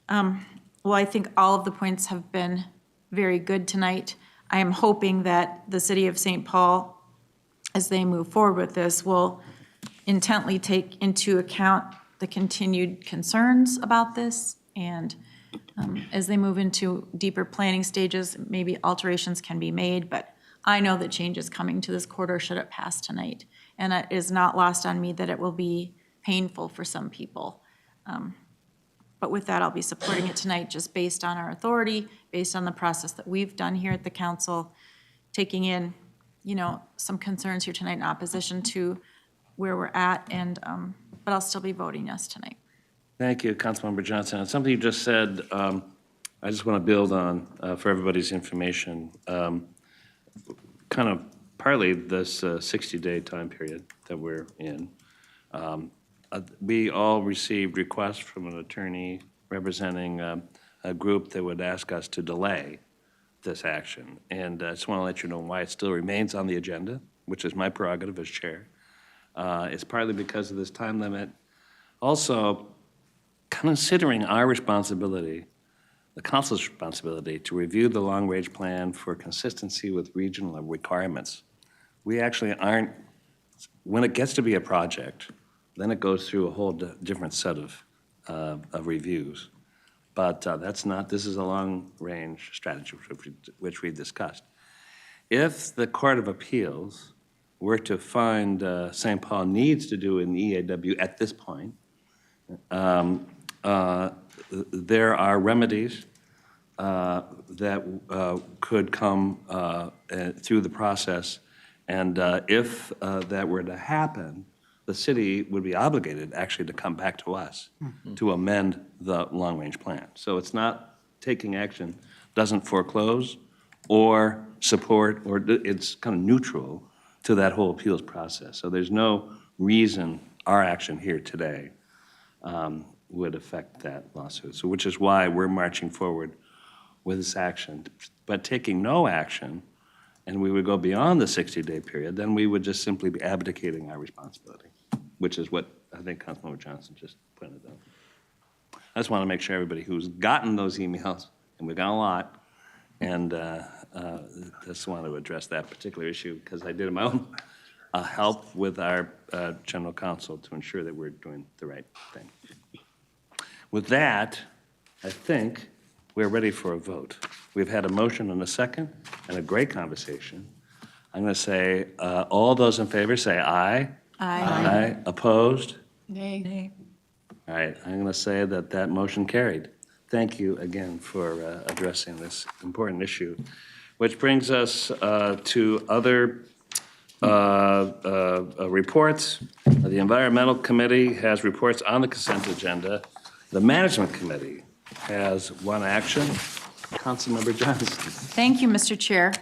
B: well, I think all of the points have been very good tonight. I am hoping that the city of St. Paul, as they move forward with this, will intently take into account the continued concerns about this, and as they move into deeper planning stages, maybe alterations can be made, but I know that change is coming to this corridor should it pass tonight. And it is not lost on me that it will be painful for some people. But with that, I'll be supporting it tonight just based on our authority, based on the process that we've done here at the council, taking in, you know, some concerns here tonight in opposition to where we're at, and but I'll still be voting yes tonight.
A: Thank you, Councilmember Johnson. And something you just said, I just want to build on for everybody's information. Kind of partly this 60-day time period that we're in. We all received requests from an attorney representing a group that would ask us to delay this action. And I just want to let you know why it still remains on the agenda, which is my prerogative as chair. It's partly because of this time limit. Also, considering our responsibility, the council's responsibility, to review the long-range plan for consistency with regional requirements. We actually aren't, when it gets to be a project, then it goes through a whole different set of reviews. But that's not, this is a long-range strategy which we discussed. If the Court of Appeals were to find St. Paul needs to do an EAW at this point, there are remedies that could come through the process, and if that were to happen, the city would be obligated actually to come back to us to amend the long-range plan. So it's not taking action, doesn't foreclose or support, or it's kind of neutral to that whole appeals process. So there's no reason our action here today would affect that lawsuit. So which is why we're marching forward with this action. But taking no action, and we would go beyond the 60-day period, then we would just simply be abdicating our responsibility, which is what I think Councilmember Johnson just pointed out. I just want to make sure everybody who's gotten those emails, and we've got a lot, and just want to address that particular issue because I did my own help with our general counsel to ensure that we're doing the right thing. With that, I think we're ready for a vote. We've had a motion and a second and a great conversation. I'm going to say, all those in favor say aye. Aye. Opposed?
H: Nay.
A: All right, I'm going to say that that motion carried. Thank you again for addressing this important issue, which brings us to other reports. The Environmental Committee has reports on the consent agenda. The Management Committee has one action. Councilmember Johnson.
B: Thank you, Mr. Chair.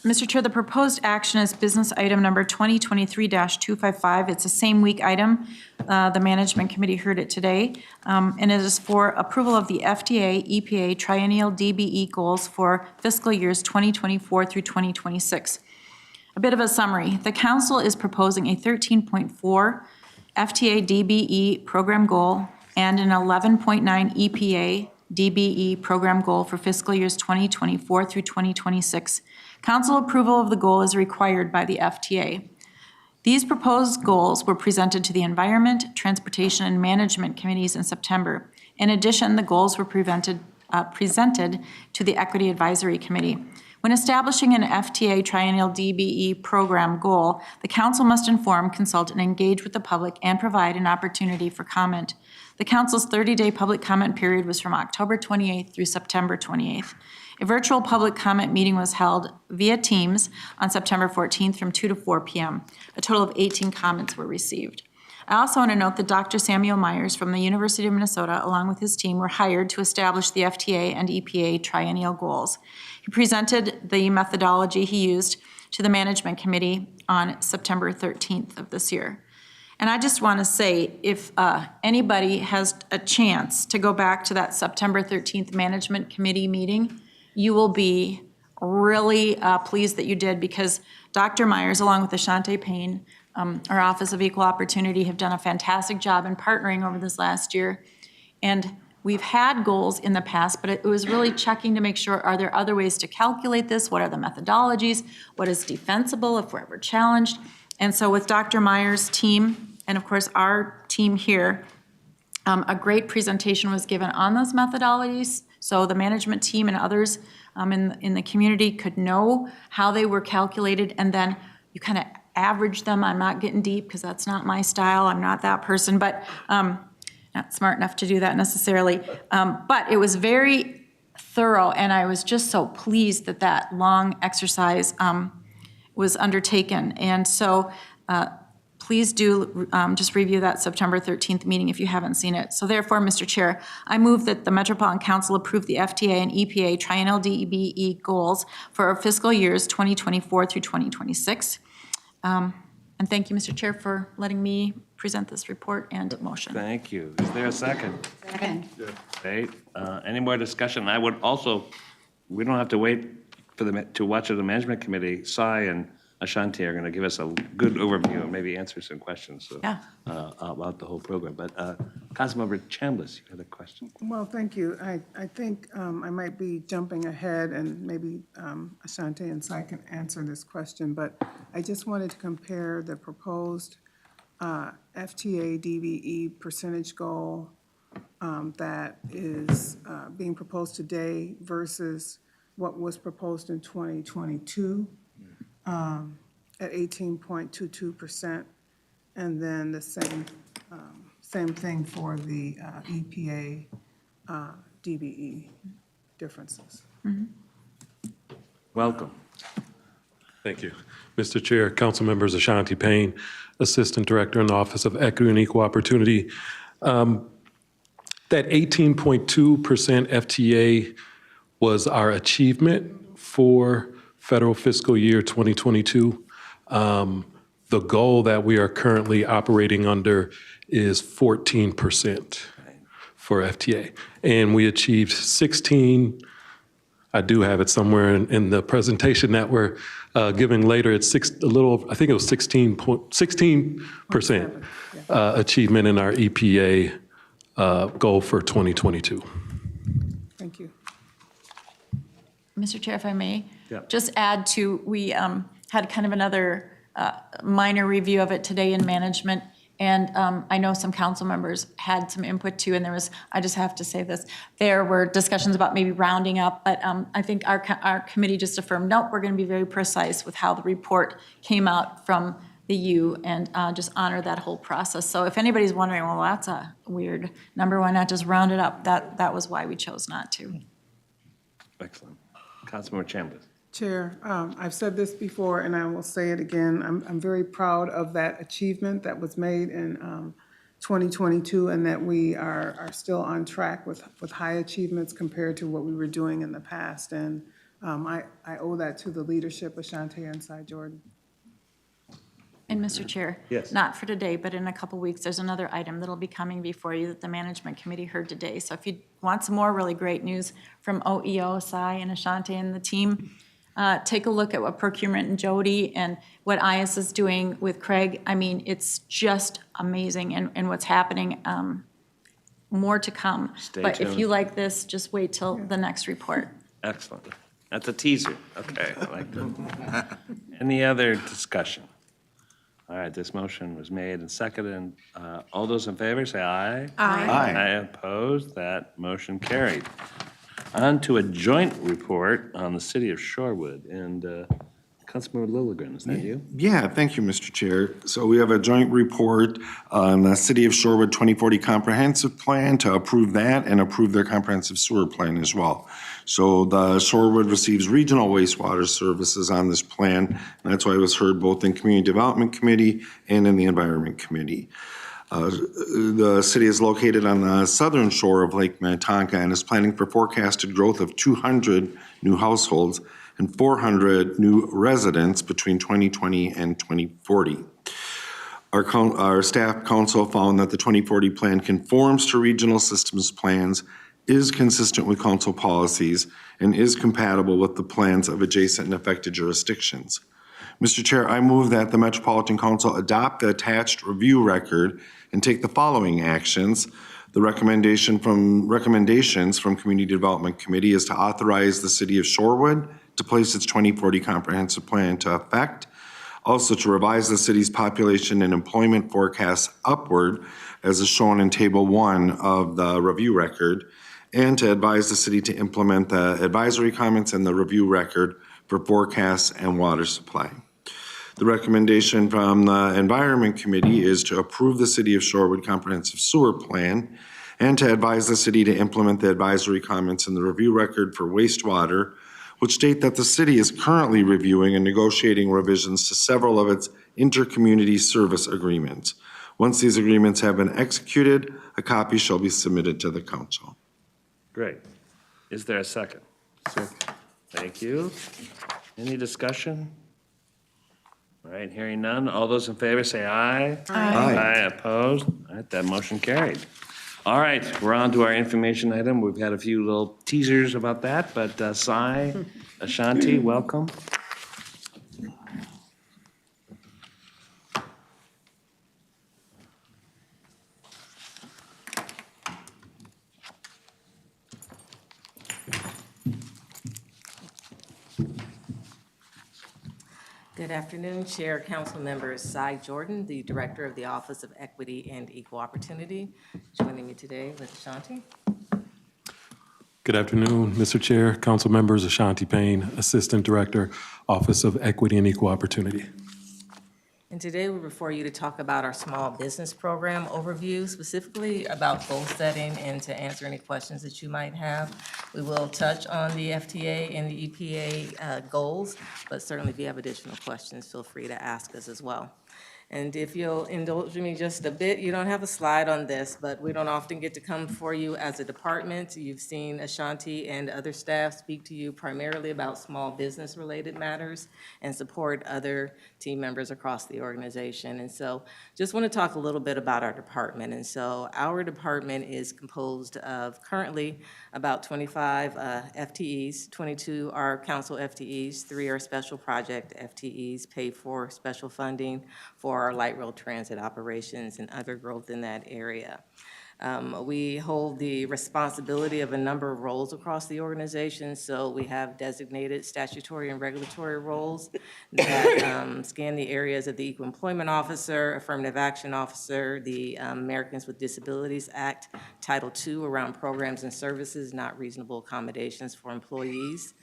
B: Mr. Chair, the proposed action is business item number 2023-255. It's a same week item. The Management Committee heard it today. And it is for approval of the FDA, EPA triennial DBE goals for fiscal years 2024 through 2026. A bit of a summary. The council is proposing a 13.4 FTA DBE program goal and an 11.9 EPA DBE program goal for fiscal years 2024 through 2026. Council approval of the goal is required by the FTA. These proposed goals were presented to the Environment, Transportation, and Management Committees in September. In addition, the goals were presented to the Equity Advisory Committee. When establishing an FTA triennial DBE program goal, the council must inform, consult, and engage with the public and provide an opportunity for comment. The council's 30-day public comment period was from October 28th through September 28th. A virtual public comment meeting was held via Teams on September 14th from 2 to 4 p.m. A total of 18 comments were received. I also want to note that Dr. Samuel Myers from the University of Minnesota, along with his team, were hired to establish the FTA and EPA triennial goals. He presented the methodology he used to the Management Committee on September 13th of this year. And I just want to say, if anybody has a chance to go back to that September 13th Management Committee meeting, you will be really pleased that you did, because Dr. Myers, along with Ashante Payne, our Office of Equal Opportunity, have done a fantastic job in partnering over this last year. And we've had goals in the past, but it was really checking to make sure, are there other ways to calculate this? What are the methodologies? What is defensible if we're ever challenged? And so with Dr. Myers' team, and of course our team here, a great presentation was given on those methodologies, so the management team and others in the community could know how they were calculated, and then you kind of average them. I'm not getting deep because that's not my style. I'm not that person, but not smart enough to do that necessarily. But it was very thorough, and I was just so pleased that that long exercise was undertaken. And so please do just review that September 13th meeting if you haven't seen it. So therefore, Mr. Chair, I move that the Metropolitan Council approve the FTA and EPA triennial DBE goals for our fiscal years 2024 through 2026. And thank you, Mr. Chair, for letting me present this report and motion.
A: Thank you. Is there a second?
E: Second.
A: Great. Any more discussion? I would also, we don't have to wait for to watch the Management Committee. Sai and Ashante are going to give us a good overview and maybe answer some questions about the whole program. But Councilmember Chambliss, you had a question?
L: Well, thank you. I think I might be jumping ahead, and maybe Ashante and Sai can answer this question, but I just wanted to compare the proposed FTA DBE percentage goal that is being proposed today versus what was proposed in 2022. At 18.22%, and then the same thing for the EPA DBE differences.
A: Welcome.
M: Thank you. Mr. Chair, council members, Ashanti Payne, Assistant Director in the Office of Equity and Equal Opportunity. That 18.2% FTA was our achievement for federal fiscal year 2022. The goal that we are currently operating under is 14% for FTA. And we achieved 16, I do have it somewhere in the presentation that we're giving later. It's I think it was 16% achievement in our EPA goal for 2022.
L: Thank you.
B: Mr. Chair, if I may,
A: Yeah.
B: just add to, we had kind of another minor review of it today in management, And I know some council members had some input too, and there was, I just have to say this, there were discussions about maybe rounding up, but I think our committee just affirmed, nope, we're going to be very precise with how the report came out from the U and just honor that whole process. So if anybody's wondering, well, that's a weird number, why not just round it up? That was why we chose not to.
A: Excellent. Councilmember Chambliss.
L: Chair, I've said this before, and I will say it again. I'm very proud of that achievement that was made in 2022, and that we are still on track with high achievements compared to what we were doing in the past. And I owe that to the leadership of Shantae and Cy Jordan.
B: And Mr. Chair?
A: Yes.
B: Not for today, but in a couple weeks, there's another item that'll be coming before you that the management committee heard today. So if you want some more really great news from OEO, Cy, and Ashanti and the team, take a look at what procurement and Jody and what IS is doing with Craig. I mean, it's just amazing and what's happening. More to come.
A: Stay
B: But if
A: tuned.
B: you like this, just wait till the next report.
A: Excellent. That's a teaser. Okay, I like that. Any other discussion? All right, this motion was made and seconded. And all those in favor, say aye.
F: Aye.
A: Aye opposed. That motion carried. On to a joint report on the city of Shorewood. And Councilmember Lilligren, is that you?
F: Yeah, thank you, Mr. Chair. So we have a joint report on the City of Shorewood 2040 Comprehensive Plan to approve that and approve their comprehensive sewer plan as well. So the Shorewood receives regional wastewater services on this plan, and that's why it was heard both in Community Development Committee and in the Environment Committee. The city is located on the southern shore of Lake Minnetonka and is planning for forecasted growth of 200 new households and 400 new residents between 2020 and 2040. Our staff council found that the 2040 plan conforms to regional systems plans, is consistent with council policies, and is compatible with the plans of adjacent and affected jurisdictions. Mr. Chair, I move that the Metropolitan Council adopt the attached review record and take the following actions. The recommendations from Community Development Committee is to authorize the City of Shorewood to place its 2040 comprehensive plan into effect. Also to revise the city's population and employment forecasts upward, as is shown in Table 1 of the review record, and to advise the city to implement the advisory comments in the review record for forecasts and water supply. The recommendation from the Environment Committee is to approve the City of Shorewood Comprehensive Sewer Plan and to advise the city to implement the advisory comments in the review record for wastewater, which state that the city is currently reviewing and negotiating revisions to several of its intercommunity service agreements. Once these agreements have been executed, a copy shall be submitted to the council.
A: Great. Is there a second? Second. Thank you. Any discussion? All right, hearing none. All those in favor say aye.
F: Aye.
A: Aye opposed. All right, that motion carried. All right, we're on to our information item. We've had a few little teasers about that, but Cy, Ashanti, welcome.
N: Good afternoon, Chair, Council Members. Cy Jordan, the Director of the Office of Equity and Equal Opportunity, joining me today with Ashanti.
M: Good afternoon, Mr. Chair, council members. Ashanti Payne, Assistant Director, Office of Equity and Equal Opportunity.
N: And today we're before you to talk about our small business program overview, specifically about goal setting and to answer any questions that you might have. We will touch on the FTA and the EPA goals, but certainly if you have additional questions, feel free to ask us as well. And if you'll indulge me just a bit, you don't have a slide on this, but we don't often get to come for you as a department. You've seen Ashanti and other staff speak to you primarily about small business related matters and support other team members across the organization. And so just want to talk a little bit about our department. And so our department is composed of currently about 25 FTEs, 22 are council FTEs, 3 are special project FTEs, paid for special funding for our light rail transit operations and other growth in that area. We hold the responsibility of a number of roles across the organization, so we have designated statutory and regulatory roles that scan the areas of the Equal Employment Officer, Affirmative Action Officer, the Americans with Disabilities Act, Title II around programs and services, not reasonable accommodations for employees,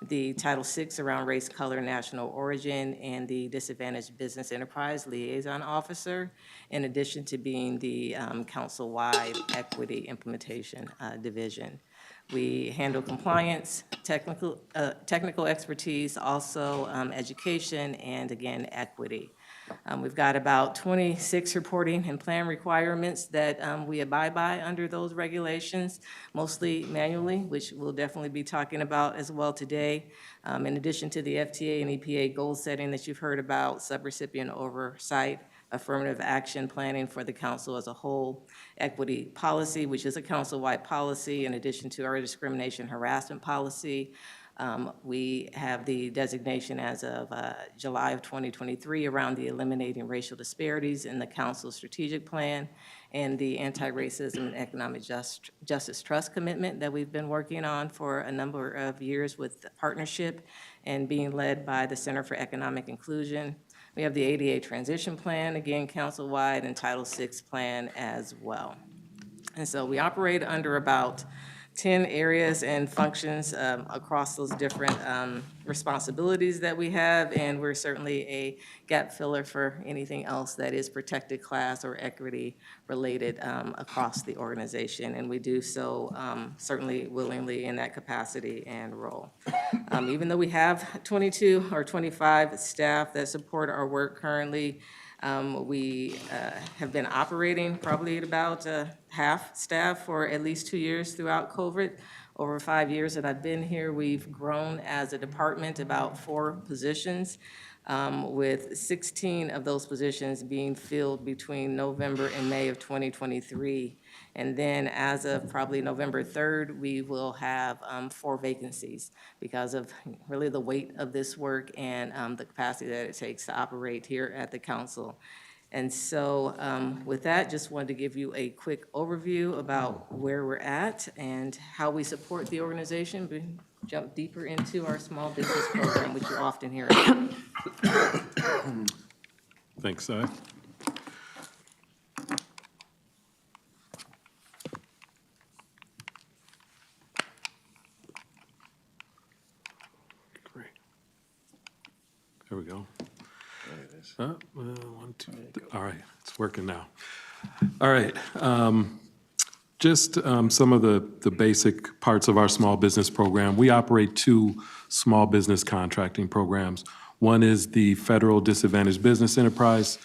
N: the Title VI around race, color, national origin, and the Disadvantaged Business Enterprise Liaison Officer, in addition to being the council-wide equity implementation division. We handle compliance, technical expertise, also education, and again, equity. We've got about 26 reporting and plan requirements that we abide by under those regulations, mostly manually, which we'll definitely be talking about as well today. In addition to the FTA and EPA goal setting that you've heard about, subrecipient oversight, affirmative action planning for the council as a whole, equity policy, which is a council-wide policy, in addition to our discrimination harassment policy. We have the designation as of July of 2023 around the eliminating racial disparities in the council's strategic plan and the anti-racism and economic justice trust commitment that we've been working on for a number of years with partnership and being led by the Center for Economic Inclusion. We have the ADA transition plan, again, council-wide, and Title VI plan as well. And so we operate under about 10 areas and functions across those different responsibilities that we have, and we're certainly a gap filler for anything else that is protected class or equity related across the organization, and we do so certainly willingly in that capacity and role. Even though we have 22 or 25 staff that support our work currently, we have been operating probably at about half staff for at least 2 years throughout COVID. Over 5 years that I've been here, we've grown as a department about 4 positions, with 16 of those positions being filled between November and May of 2023. And then as of probably November 3rd, we will have 4 vacancies because of really the weight of this work and the capacity that it takes to operate here at the council. And so with that, just wanted to give you a quick overview about where we're at and how we support the organization. We jump deeper into our small business program, which you often hear about.
M: Thanks, Great. There we go.
A: There it is.
M: 1, 2, all right, it's working now. All right, just some of the basic parts of our small business program. We operate 2 small business contracting programs. One is the Federal Disadvantaged Business Enterprise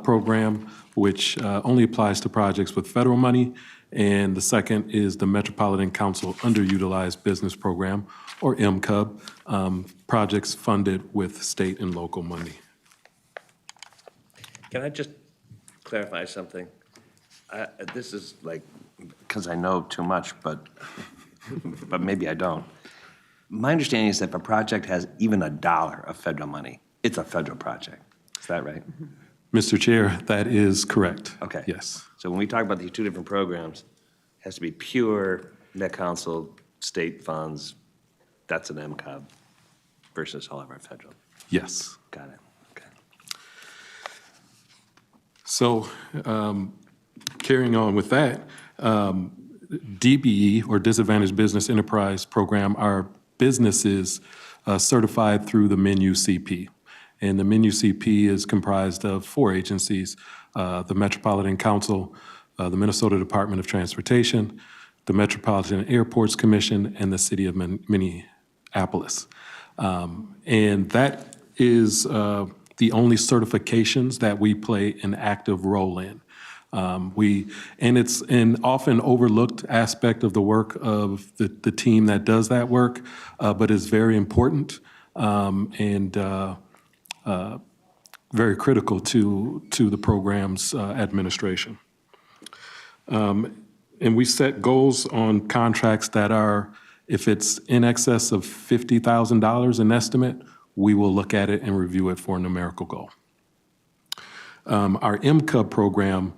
M: Program, which only applies to projects with federal money, and the second is the Metropolitan Council Underutilized Business Program, or MCUB, projects funded with state and local money.
A: Can I just clarify something? This is like, because I know too much, but maybe I don't. My understanding is that if a project has even $1 of federal money, it's a federal project. Is that right?
M: Mr. Chair, that is correct.
A: Okay.
M: Yes.
A: So when we talk about these 2 different programs, it has to be pure Met Council, state funds, that's an MCOB versus all of our federal.
M: Yes.
A: Got it. Okay.
M: So carrying on with that, DBE, or Disadvantaged Business Enterprise Program, are businesses certified through the MIN-UCP. And the MIN-UCP is comprised of 4 agencies, the Metropolitan Council, the Minnesota Department of Transportation, the Metropolitan Airports Commission, and the City of Minneapolis. And that is the only certifications that we play an active role in. And it's an often overlooked aspect of the work of the team that does that work, but is very important and very critical to the program's administration. And we set goals on contracts that are, if it's in excess of $50,000 an estimate, we will look at it and review it for a numerical goal. Our MCUB program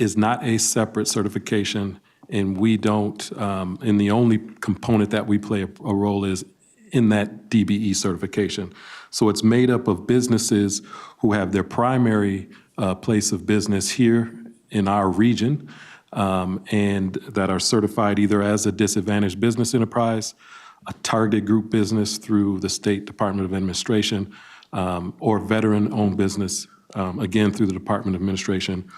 M: is not a separate certification, and we don't, and the only component that we play a role is in that DBE certification. So it's made up of businesses who have their primary place of business here in our region, and that are certified either as a disadvantaged business enterprise, a targeted group business through the State Department of Administration, or veteran-owned business, again, through the Department of Administration,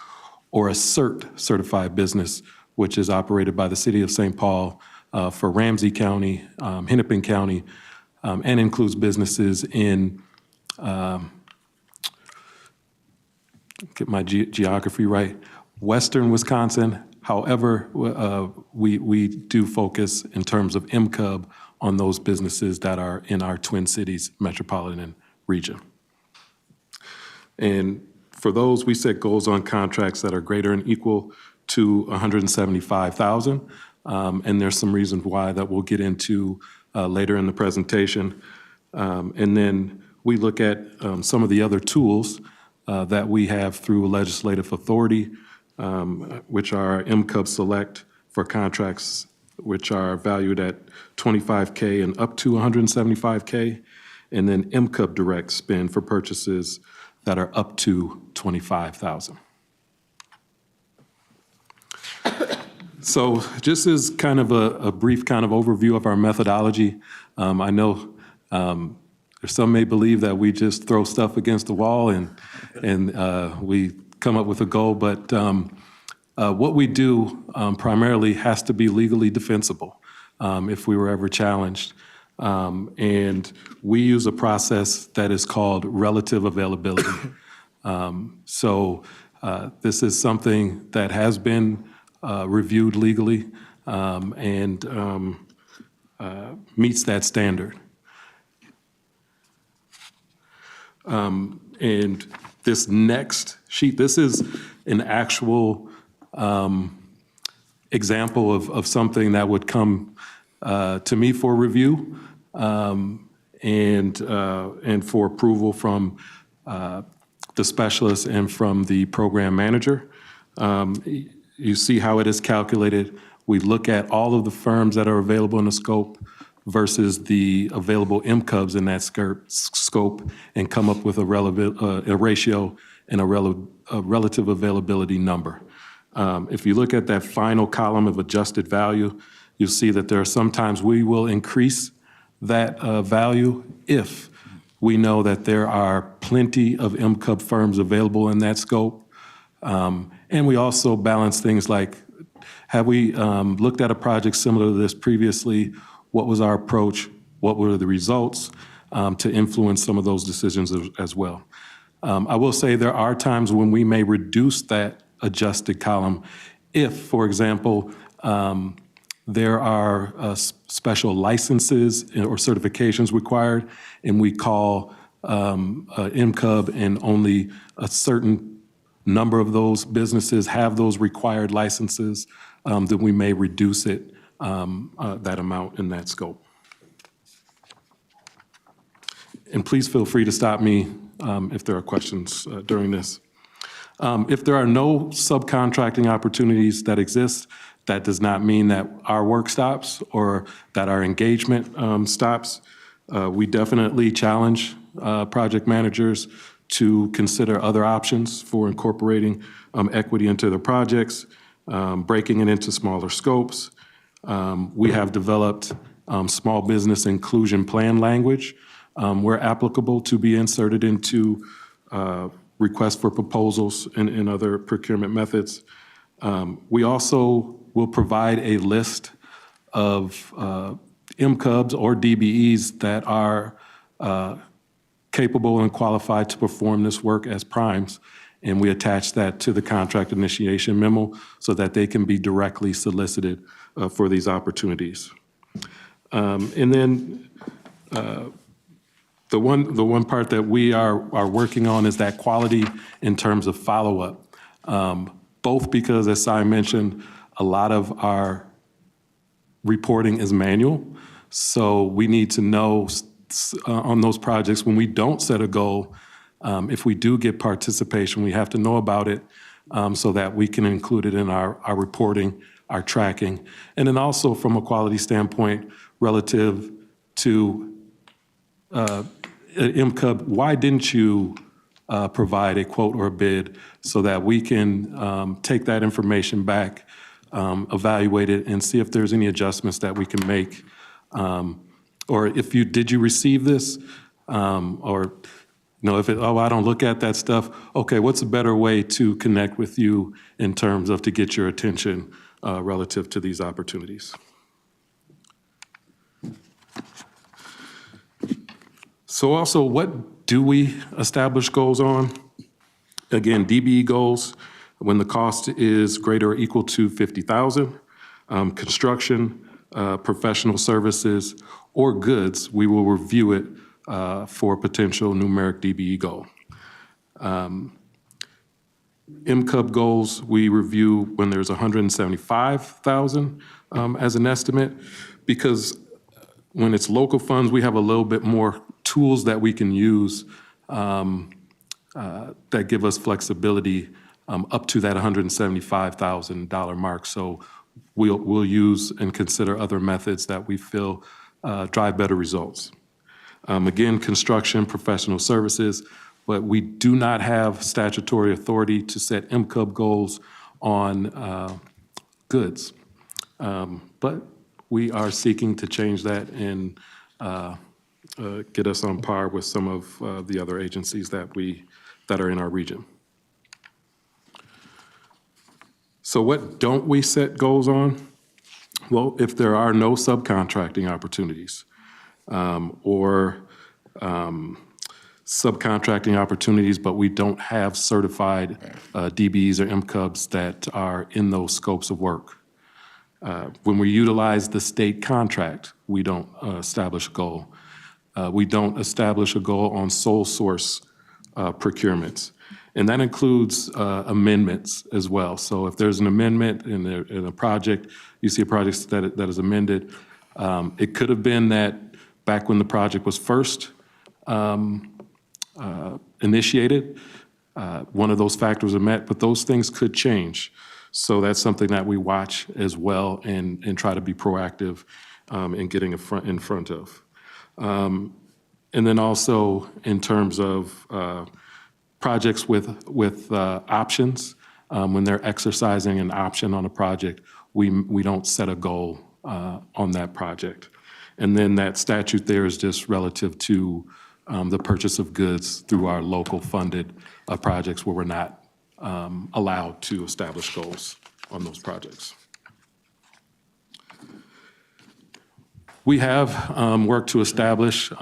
M: or a CERT certified business, which is operated by the City of St. Paul for Ramsey County, Hennepin County, and includes businesses in, get my geography right, western Wisconsin. However, we do focus in terms of MCUB on those businesses that are in our Twin Cities metropolitan region. And for those, we set goals on contracts that are greater and equal to $175,000. And there's some reasons why that we'll get into later in the presentation. And then we look at some of the other tools that we have through legislative authority, which are MCUB Select for contracts which are valued at $25K and up to $175K, and then MCUB Direct Spend for purchases that are up to $25,000. So just as kind of a brief kind of overview of our methodology, I know some may believe that we just throw stuff against the wall and we come up with a goal, but what we do primarily has to be legally defensible if we were ever challenged. And we use a process that is called relative availability. So this is something that has been reviewed legally and meets that standard. And this next sheet, this is an actual example of something that would come to me for review and for approval from the specialist and from the program manager. You see how it is calculated. We look at all of the firms that are available in the scope versus the available MCUBs in that scope and come up with a ratio and a relative availability number. If you look at that final column of adjusted value, you'll see that there are sometimes we will increase that value if we know that there are plenty of MCUB firms available in that scope. And we also balance things like, have we looked at a project similar to this previously? What was our approach? What were the results to influence some of those decisions as well? I will say there are times when we may reduce that adjusted column if, for example, there are special licenses or certifications required, and we call MCUB and only a certain number of those businesses have those required licenses, then we may reduce it, that amount in that scope. And please feel free to stop me if there are questions during this. If there are no subcontracting opportunities that exist, that does not mean that our work stops or that our engagement stops. We definitely challenge project managers to consider other options for incorporating equity into their projects, breaking it into smaller scopes. We have developed small business inclusion plan language where applicable to be inserted into requests for proposals and other procurement methods. We also will provide a list of MCUBs or DBEs that are capable and qualified to perform this work as primes, and we attach that to the contract initiation memo so that they can be directly solicited for these opportunities. And then the one part that we are working on is that quality in terms of follow-up, both because, as I mentioned, a lot of our reporting is manual, so we need to know on those projects when we don't set a goal, if we do get participation, we have to know about it so that we can include it in our reporting, our tracking. And then also from a quality standpoint relative to MCUB, why didn't you provide a quote or a bid so that we can take that information back, evaluate it, and see if there's any adjustments that we can make. Or if you, did you receive this? Or, you know, if it, oh, I don't look at that stuff, okay, what's a better way to connect with you in terms of to get your attention relative to these opportunities? So also, what do we establish goals on? Again, DBE goals, when the cost is greater or equal to 50,000. Construction, professional services, or goods, we will review it for potential numeric DBE goal. MCUB goals, we review when there's 175,000 as an estimate, because when it's local funds, we have a little bit more tools that we can use that give us flexibility up to that $175,000 mark. So we'll use and consider other methods that we feel drive better results. Again, construction, professional services, but we do not have statutory authority to set MCUB goals on goods. But we are seeking to change that and get us on par with some of the other agencies that are in our region. So what don't we set goals on? Well, if there are no subcontracting opportunities or subcontracting opportunities, but we don't have certified DBs or MCUBs that are in those scopes of work. When we utilize the state contract, we don't establish a goal. We don't establish a goal on sole source procurements. And that includes amendments as well. So if there's an amendment in a project, you see a project that is amended, it could have been that back when the project was first initiated, one of those factors are met, but those things could change. So that's something that we watch as well and try to be proactive in getting in front of. And then also in terms of projects with options, when they're exercising an option on a project, we don't set a goal on that project. And then that statute there is just relative to the purchase of goods through our local funded projects where we're not allowed to establish goals on those projects. We have worked to establish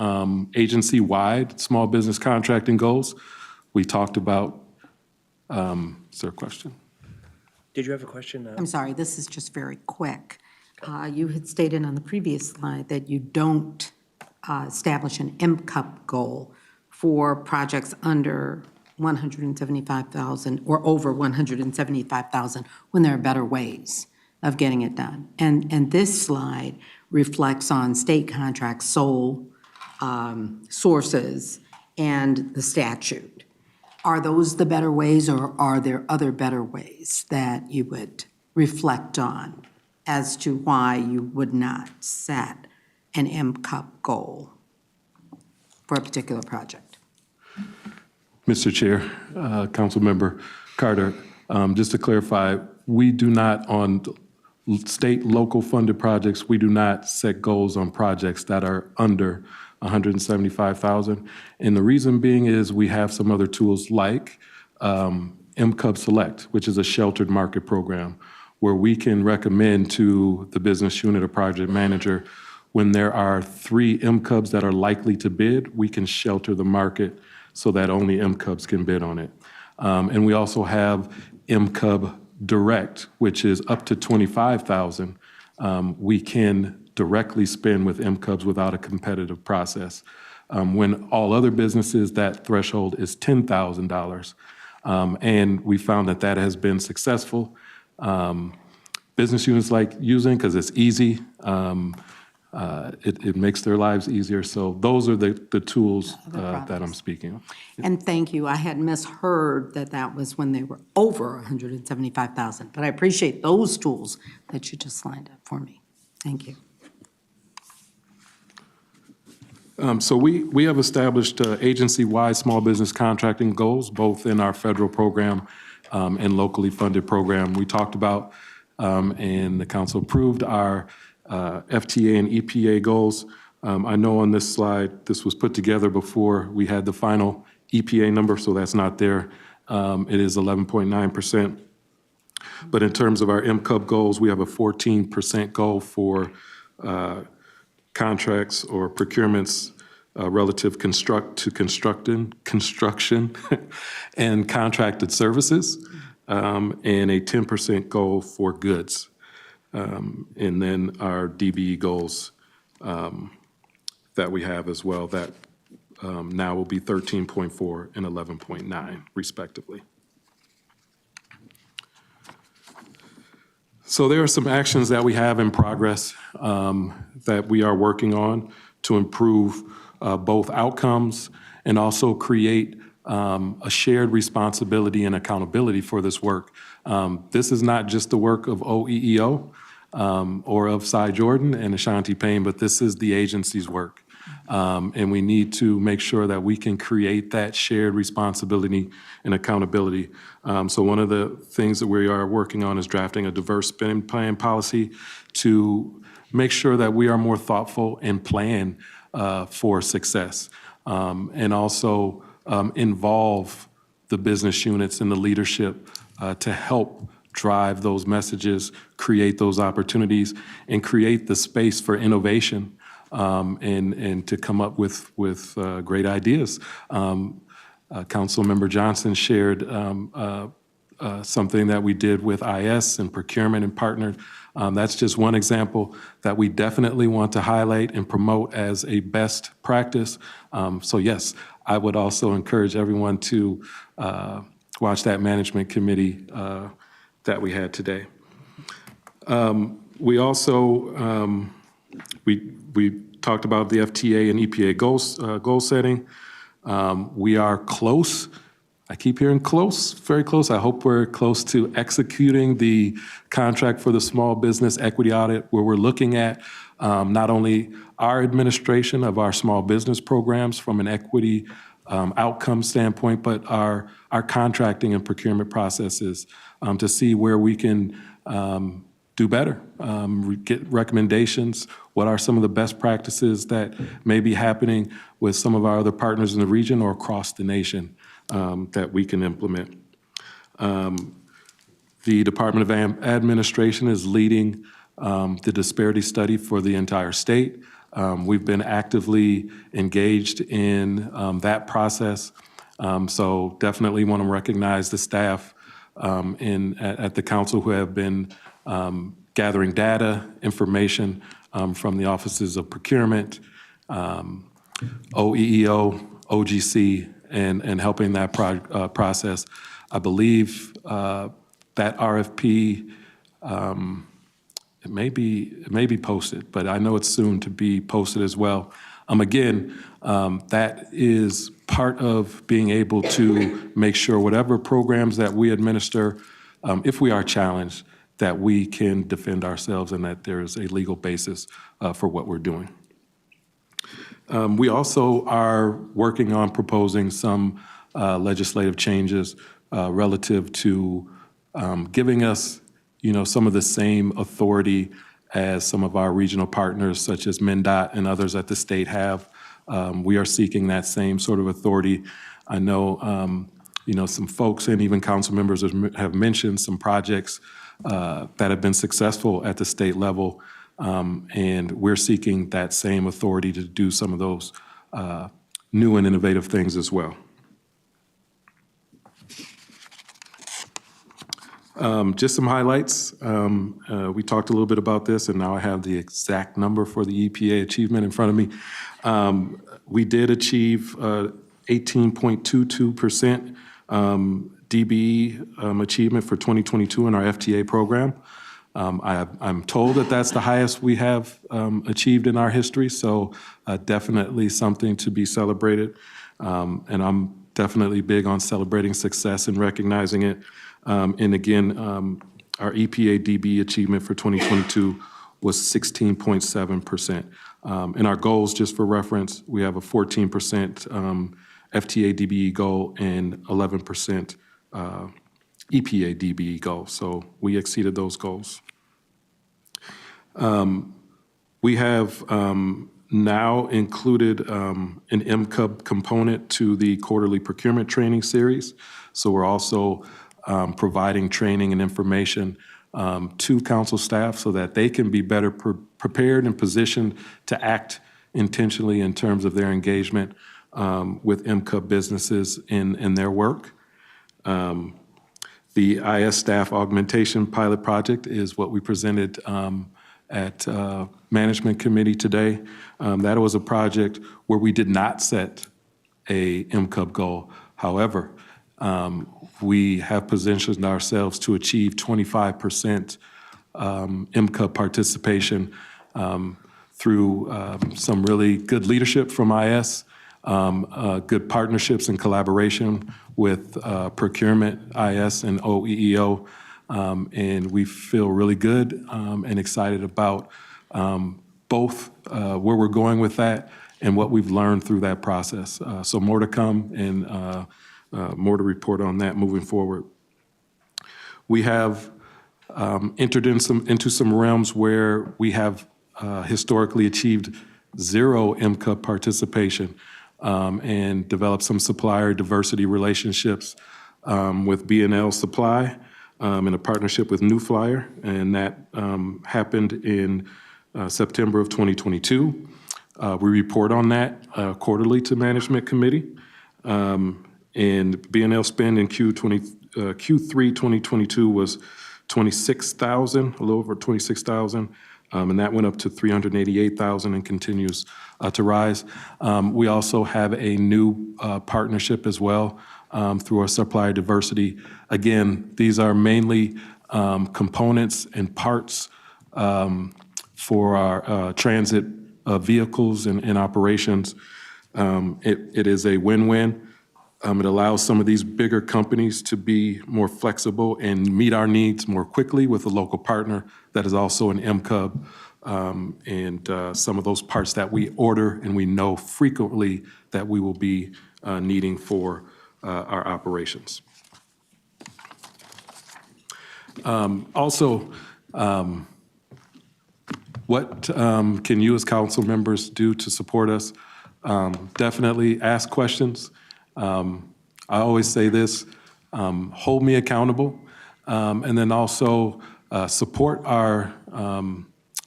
M: agency-wide small business contracting goals. We talked about, is there a question?
O: Did you have a question?
E: I'm sorry, this is just very quick. You had stated on the previous slide that you don't establish an MCUB goal for projects under 175,000 or over 175,000 when there are better ways of getting it done. And this slide reflects on state contracts, sole sources, and the statute. Are those the better ways, or are there other better ways that you would reflect on as to why you would not set an MCUB goal for a particular project?
M: Mr. Chair, Councilmember Carter, just to clarify, we do not, on state local funded projects, we do not set goals on projects that are under 175,000. And the reason being is we have some other tools like MCUB Select, which is a sheltered market program where we can recommend to the business unit or project manager when there are 3 MCUBs that are likely to bid, we can shelter the market so that only MCUBs can bid on it. And we also have MCUB Direct, which is up to 25,000. We can directly spend with MCUBs without a competitive process. When all other businesses, that threshold is $10,000. And we found that that has been successful. Business units like using because it's easy. it makes their lives easier. So those are the tools that I'm speaking of.
E: And thank you. I had misheard that was when they were over 175,000, but I appreciate those tools that you just lined up for me. Thank you.
M: So we have established agency-wide small business contracting goals, both in our federal program and locally funded program. We talked about, and the council approved our FTA and EPA goals. I know on this slide, this was put together before we had the final EPA number, so that's not there. It is 11.9%. But in terms of our MCUB goals, we have a 14% goal for contracts or procurements relative to construction and contracted services, and a 10% goal for goods. And then our DBE goals that we have as well, that now will be 13.4 and 11.9 respectively. So there are some actions that we have in progress that we are working on to improve both outcomes and also create a shared responsibility and accountability for this work. This is not just the work of OEEO or of Cy Jordan and Ashanti Payne, but this is the agency's work. And we need to make sure that we can create that shared responsibility and accountability. So one of the things that we are working on is drafting a diverse spending plan policy to make sure that we are more thoughtful and plan for success. And also involve the business units and the leadership to help drive those messages, create those opportunities, and create the space for innovation and to come up with great ideas. Councilmember Johnson shared something that we did with IS and procurement and partnered. That's just one example that we definitely want to highlight and promote as a best practice. So yes, I would also encourage everyone to watch that management committee that we had today. We also, we talked about the FTA and EPA goal setting. We are close. I keep hearing close, very close. I hope we're close to executing the contract for the small business equity audit, where we're looking at not only our administration of our small business programs from an equity outcome standpoint, but our contracting and procurement processes to see where we can do better, get recommendations. What are some of the best practices that may be happening with some of our other partners in the region or across the nation that we can implement? The Department of Administration is leading the disparity study for the entire state. We've been actively engaged in that process. So definitely want to recognize the staff at the council who have been gathering data, information from the offices of procurement, OEEO, OGC, and helping that process. I believe that RFP, it may be posted, but I know it's soon to be posted as well. Again, that is part of being able to make sure whatever programs that we administer, if we are challenged, that we can defend ourselves and that there is a legal basis for what we're doing. We also are working on proposing some legislative changes relative to giving us, some of the same authority as some of our regional partners, such as MnDOT and others at the state have. We are seeking that same sort of authority. I know, some folks and even council members have mentioned some projects that have been successful at the state level, and we're seeking that same authority to do some of those new and innovative things as well. Just some highlights. We talked a little bit about this, and now I have the exact number for the EPA achievement in front of me. We did achieve 18.22% DBE achievement for 2022 in our FTA program. I'm told that that's the highest we have achieved in our history, so definitely something to be celebrated. And I'm definitely big on celebrating success and recognizing it. And again, our EPA DB achievement for 2022 was 16.7%. And our goals, just for reference, we have a 14% FTA DBE goal and 11% EPA DBE goal. So we exceeded those goals. We have now included an MCUB component to the quarterly procurement training series. So we're also providing training and information to council staff so that they can be better prepared and positioned to act intentionally in terms of their engagement with MCUB businesses in their work. The IS staff augmentation pilot project is what we presented at Management Committee today. That was a project where we did not set a MCUB goal. However, we have positioned ourselves to achieve 25% MCUB participation through some really good leadership from IS, good partnerships and collaboration with procurement, IS, and OEEO. And we feel really good and excited about both where we're going with that and what we've learned through that process. So more to come and more to report on that moving forward. We have entered into some realms where we have historically achieved zero MCUB participation and developed some supplier diversity relationships with B&L Supply in a partnership with New Flyer, and that happened in September of 2022. We report on that quarterly to Management Committee. And B&L spend in Q3 2022 was $26,000, a little over $26,000, and that went up to $388,000 and continues to rise. We also have a new partnership as well through our supplier diversity. Again, these are mainly components and parts for our transit vehicles and operations. It is a win-win. It allows some of these bigger companies to be more flexible and meet our needs more quickly with a local partner that is also an MCUB. And some of those parts that we order and we know frequently that we will be needing for our operations. Also, what can you as council members do to support us? Definitely ask questions. I always say this, hold me accountable, and then also support our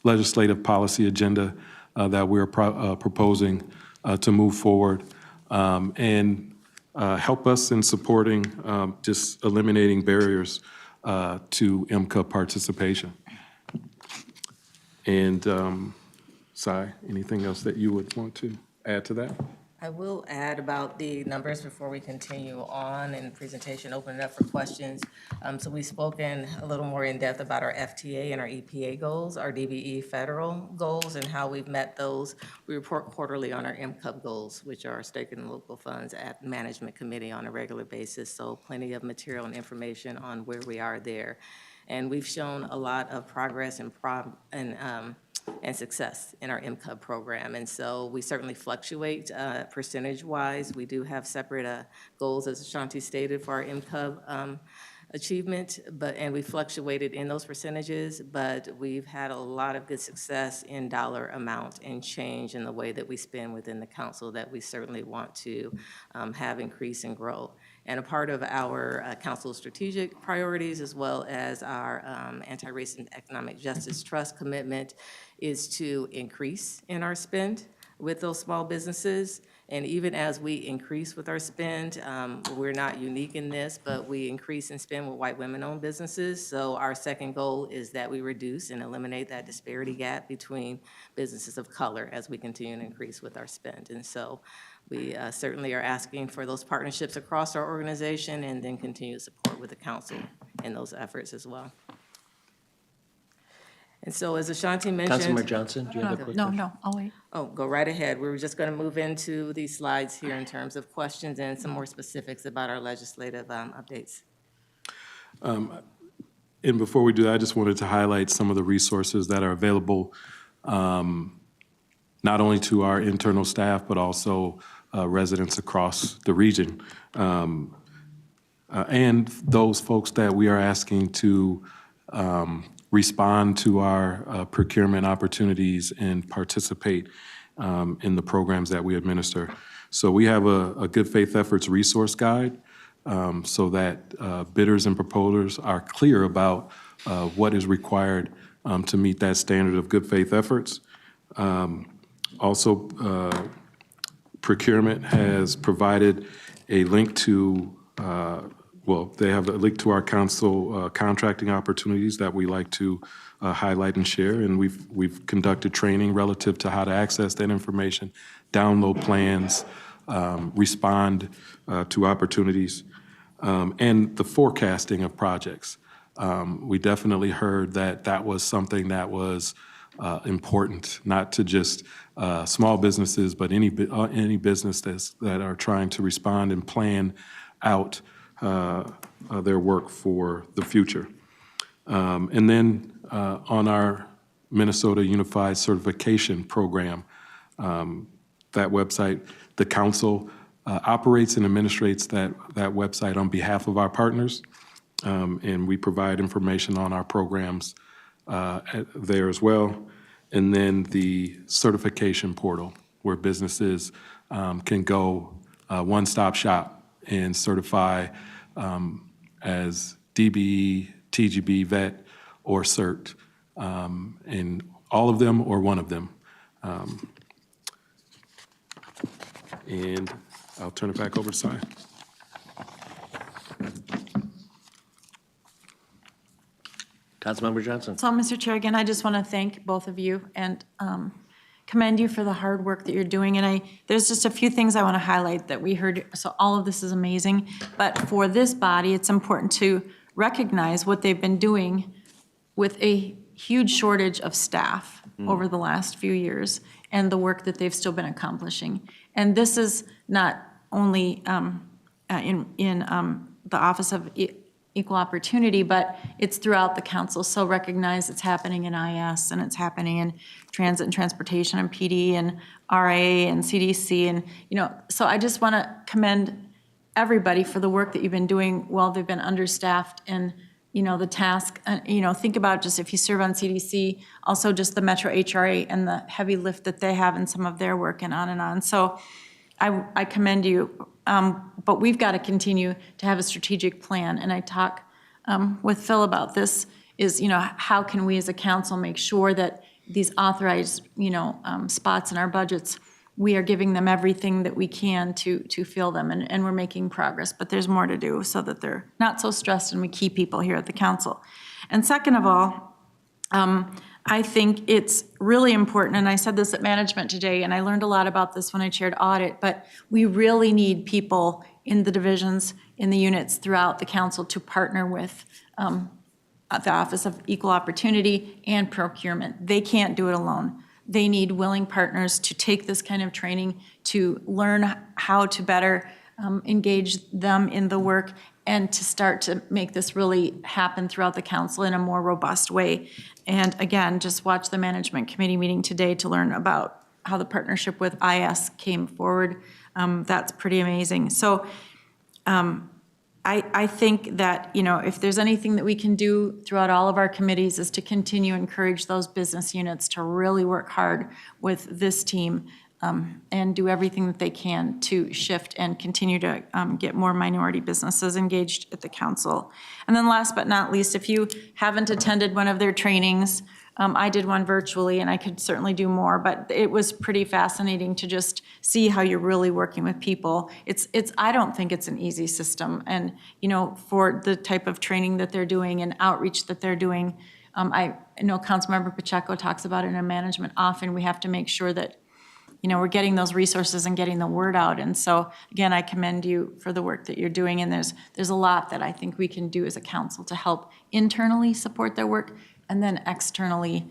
M: legislative policy agenda that we're proposing to move forward, and help us in supporting just eliminating barriers to MCUB participation. And Sai, anything else that you would want to add to that?
N: I will add about the numbers before we continue on in the presentation, open it up for questions. So we've spoken a little more in depth about our FTA and our EPA goals, our DBE federal goals, and how we've met those. We report quarterly on our MCUB goals, which are state and local funds at Management Committee on a regular basis. So plenty of material and information on where we are there. And we've shown a lot of progress and success in our MCUB program. And so we certainly fluctuate percentage-wise. We do have separate goals, as Ashanti stated, for our MCUB achievement, and we fluctuated in those percentages, but we've had a lot of good success in dollar amount and change in the way that we spend within the council that we certainly want to have increase and grow. And a part of our council's strategic priorities, as well as our Anti-Racist and Economic Justice Trust commitment, is to increase in our spend with those small businesses. And even as we increase with our spend, we're not unique in this, but we increase in spend with white women-owned businesses. So our second goal is that we reduce and eliminate that disparity gap between businesses of color as we continue to increase with our spend. And so we certainly are asking for those partnerships across our organization and then continue support with the council in those efforts as well. And so as Ashanti mentioned.
A: Councilmember Johnson, do you have a quick question?
B: No, I'll wait.
N: Oh, go right ahead. We were just going to move into these slides here in terms of questions and some more specifics about our legislative updates.
M: And before we do that, I just wanted to highlight some of the resources that are available, not only to our internal staff, but also residents across the region. And those folks that we are asking to respond to our procurement opportunities and participate in the programs that we administer. So we have a good faith efforts resource guide so that bidders and proposers are clear about what is required to meet that standard of good faith efforts. Also, procurement has provided a link to, they have a link to our council contracting opportunities that we like to highlight and share. And we've conducted training relative to how to access that information, download plans, respond to opportunities, and the forecasting of projects. We definitely heard that was something that was important, not to just small businesses, but any business that are trying to respond and plan out their work for the future. And then on our Minnesota Unified Certification Program, that website, the council operates and administrates that website on behalf of our partners, and we provide information on our programs there as well. And then the certification portal, where businesses can go one-stop shop and certify as DBE, TGB, VET, or CERT, and all of them or one of them. And I'll turn it back over to Si.
A: Councilmember Johnson.
B: So, Mr. Chair, again, I just want to thank both of you and commend you for the hard work that you're doing. And there's just a few things I want to highlight that we heard. So all of this is amazing. But for this body, it's important to recognize what they've been doing with a huge shortage of staff over the last few years and the work that they've still been accomplishing. And this is not only in the Office of Equal Opportunity, but it's throughout the council. So recognize it's happening in IS and it's happening in transit and transportation and PD and RA and CDC. And, so I just want to commend everybody for the work that you've been doing while they've been understaffed and, the task. Think about just if you serve on CDC, also just the Metro HRA and the heavy lift that they have in some of their work and on and on. So I commend you. But we've got to continue to have a strategic plan. And I talk with Phil about this is, how can we as a council make sure that these authorized, spots in our budgets, we are giving them everything that we can to fill them, and we're making progress. But there's more to do so that they're not so stressed and we keep people here at the council. And second of all, I think it's really important, and I said this at management today, and I learned a lot about this when I chaired audit, but we really need people in the divisions, in the units throughout the council to partner with the Office of Equal Opportunity and procurement. They can't do it alone. They need willing partners to take this kind of training, to learn how to better engage them in the work, and to start to make this really happen throughout the council in a more robust way. And again, just watch the management committee meeting today to learn about how the partnership with IS came forward. That's pretty amazing. So I think that, if there's anything that we can do throughout all of our committees is to continue to encourage those business units to really work hard with this team and do everything that they can to shift and continue to get more minority businesses engaged at the council. And then last but not least, if you haven't attended one of their trainings, I did one virtually and I could certainly do more, but it was pretty fascinating to just see how you're really working with people. I don't think it's an easy system. And, for the type of training that they're doing and outreach that they're doing, I know Councilmember Pacheco talks about it in management often. We have to make sure that we're getting those resources and getting the word out. And so, again, I commend you for the work that you're doing, and there's a lot that I think we can do as a council to help internally support their work, and then externally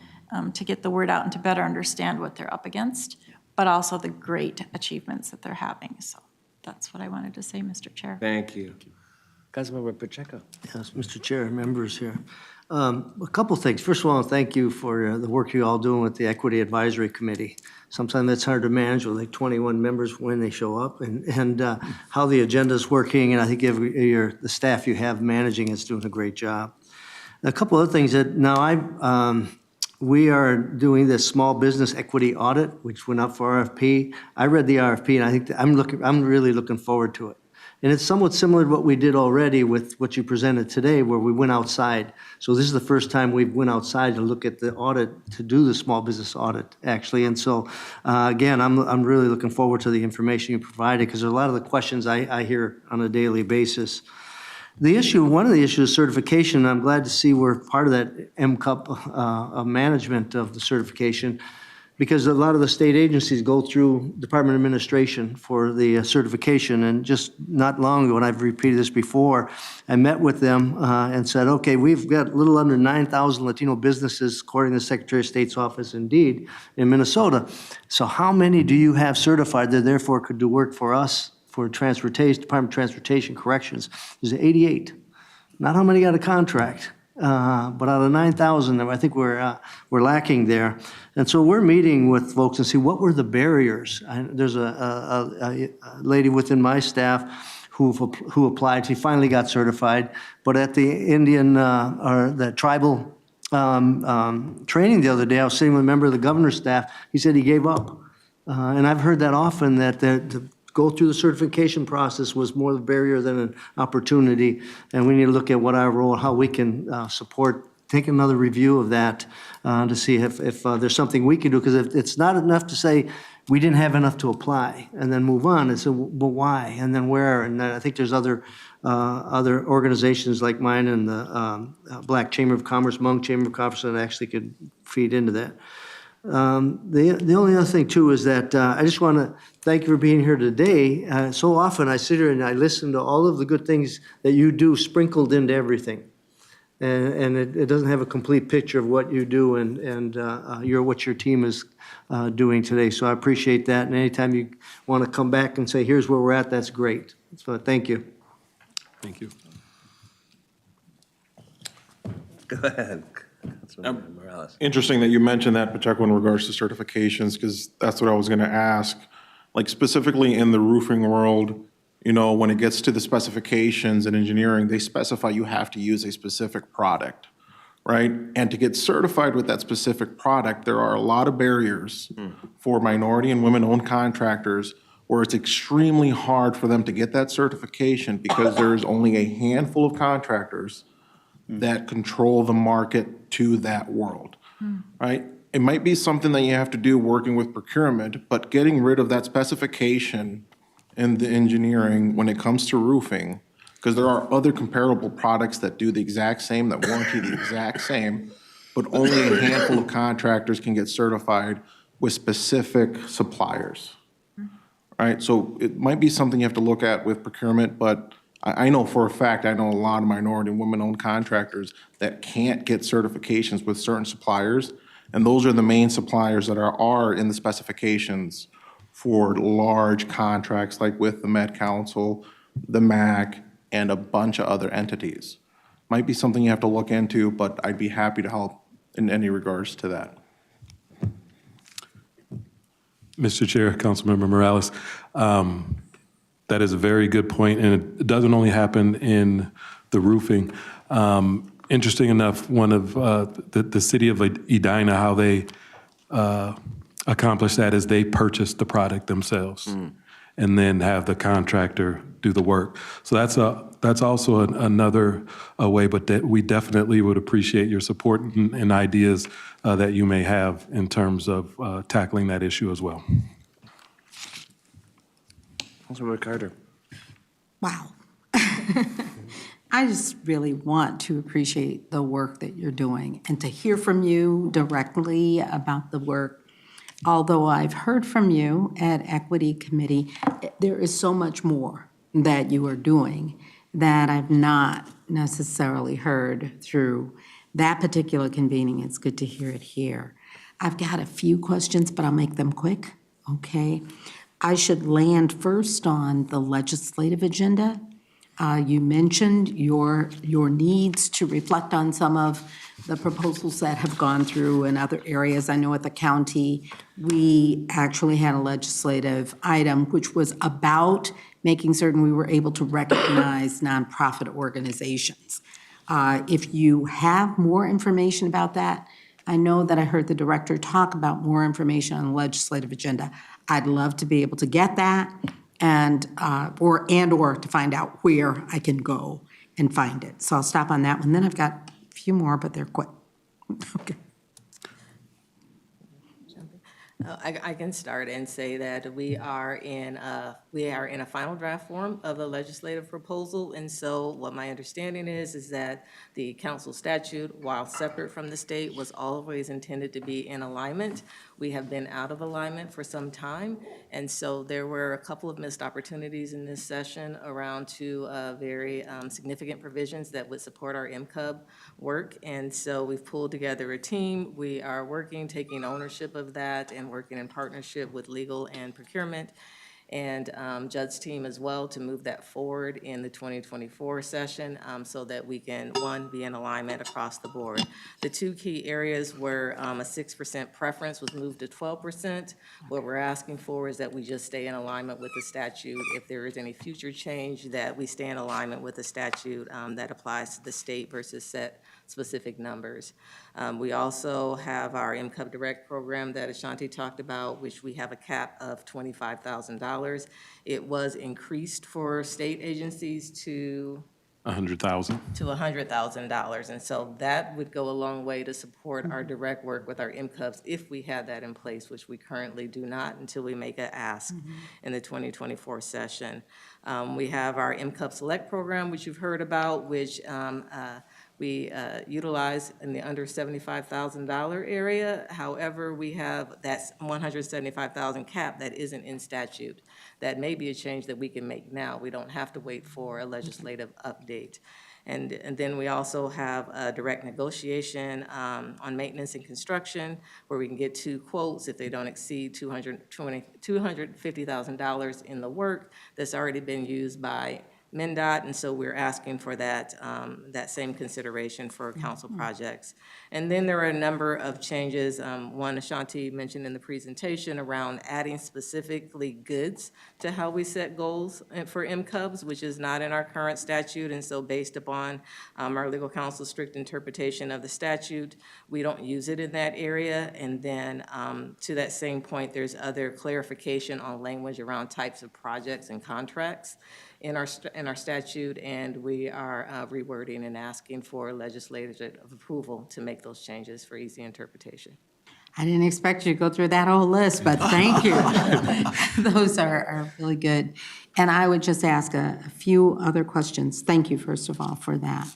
B: to get the word out and to better understand what they're up against, but also the great achievements that they're having. So that's what I wanted to say, Mr. Chair.
A: Thank you. Councilmember Pacheco.
P: Yes, Mr. Chair, members here. A couple things. First of all, thank you for the work you're all doing with the Equity Advisory Committee. Sometimes that's hard to manage with like 21 members when they show up, and how the agenda's working, and I think the staff you have managing is doing a great job. A couple other things that now we are doing this small business equity audit, which went up for RFP. I read the RFP, and I think I'm really looking forward to it. And it's somewhat similar to what we did already with what you presented today, where we went outside. So this is the first time we went outside to look at the audit, to do the small business audit, actually. And so, again, I'm really looking forward to the information you provided, because there are a lot of the questions I hear on a daily basis. One of the issues is certification. I'm glad to see we're part of that MCUP management of the certification, because a lot of the state agencies go through Department of Administration for the certification. And just not long ago, and I've repeated this before, I met with them and said, okay, we've got a little under 9,000 Latino businesses, according to the Secretary of State's office, indeed, in Minnesota. So how many do you have certified that therefore could do work for us, for transportation, Department of Transportation Corrections? There's 88. Not how many got a contract. But out of 9,000, I think we're lacking there. And so we're meeting with folks and see what were the barriers. There's a lady within my staff who applied. She finally got certified. But at the Indian or the tribal training the other day, I was sitting with a member of the governor's staff. He said he gave up. And I've heard that often, that the go through the certification process was more of a barrier than an opportunity, and we need to look at what our role, how we can support, take another review of that to see if there's something we can do, because it's not enough to say we didn't have enough to apply and then move on. It's but why, and then where, and I think there's other organizations like mine and the Black Chamber of Commerce, Hmong Chamber of Commerce that actually could feed into that. The only other thing, too, is that I just want to thank you for being here today. So often I sit here and I listen to all of the good things that you do sprinkled into everything. And it doesn't have a complete picture of what you do and what your team is doing today. So I appreciate that. And anytime you want to come back and say, here's where we're at, that's great. So thank you.
M: Thank you.
A: Go ahead. Councilmember Morales.
Q: Interesting that you mentioned that, Pacheco, in regards to certifications, because that's what I was going to ask. Like specifically in the roofing world, when it gets to the specifications in engineering, they specify you have to use a specific product, right? And to get certified with that specific product, there are a lot of barriers for minority and women-owned contractors, where it's extremely hard for them to get that certification because there's only a handful of contractors that control the market to that world, right? It might be something that you have to do working with procurement, but getting rid of that specification in the engineering when it comes to roofing, because there are other comparable products that do the exact same, that warranty the exact same, but only a handful of contractors can get certified with specific suppliers, right? So it might be something you have to look at with procurement, but I know for a fact, I know a lot of minority and women-owned contractors that can't get certifications with certain suppliers, and those are the main suppliers that are in the specifications for large contracts, like with the Met Council, the MAC, and a bunch of other entities. Might be something you have to look into, but I'd be happy to help in any regards to that.
M: Mr. Chair, Councilmember Morales, that is a very good point, and it doesn't only happen in the roofing. Interesting enough, one of the city of Edina, how they accomplish that is they purchase the product themselves and then have the contractor do the work. So that's also another way, but that we definitely would appreciate your support and ideas that you may have in terms of tackling that issue as well.
A: Councilmember Carter.
E: Wow. I just really want to appreciate the work that you're doing and to hear from you directly about the work although I've heard from you at Equity Committee, there is so much more that you are doing that I've not necessarily heard through that particular convening. It's good to hear it here. I've got a few questions, but I'll make them quick, okay? I should land first on the legislative agenda. You mentioned your needs to reflect on some of the proposals that have gone through in other areas. I know at the county, we actually had a legislative item which was about making certain we were able to recognize nonprofit organizations. If you have more information about that, I know that I heard the director talk about more information on the legislative agenda. I'd love to be able to get that and or to find out where I can go and find it. So I'll stop on that one. Then I've got a few more, but they're quick. Okay.
N: I can start and say that we are in a final draft form of the legislative proposal, and so what my understanding is that the council statute, while separate from the state, was always intended to be in alignment. We have been out of alignment for some time, and so there were a couple of missed opportunities in this session around two very significant provisions that would support our MCUB work, and so we've pulled together a team. We are working, taking ownership of that, and working in partnership with legal and procurement and Judd's team as well to move that forward in the 2024 session so that we can, one, be in alignment across the board. The two key areas were a 6% preference was moved to 12%. What we're asking for is that we just stay in alignment with the statute. If there is any future change, that we stay in alignment with the statute that applies to the state versus set specific numbers. We also have our MCUB Direct program that Ashanti talked about, which we have a cap of $25,000. It was increased for state agencies to
M: $100,000.
N: to $100,000. And so that would go a long way to support our direct work with our MCUBs if we had that in place, which we currently do not until we make an ask in the 2024 session. We have our MCUB Select program, which you've heard about, which we utilize in the under $75,000 area. However, we have that $175,000 cap that isn't in statute. That may be a change that we can make now. We don't have to wait for a legislative update. And then we also have a direct negotiation on maintenance and construction, where we can get two quotes if they don't exceed $250,000 in the work that's already been used by MnDOT, and so we're asking for that, that same consideration for council projects. And then there are a number of changes. One Ashanti mentioned in the presentation around adding specifically goods to how we set goals for MCUBs, which is not in our current statute, and so based upon our legal counsel's strict interpretation of the statute, we don't use it in that area. And then to that same point, there's other clarification on language around types of projects and contracts in our statute, and we are rewording and asking for legislative approval to make those changes for easy interpretation.
E: I didn't expect you to go through that whole list, but thank you. Those are really good. And I would just ask a few other questions. Thank you, first of all, for that.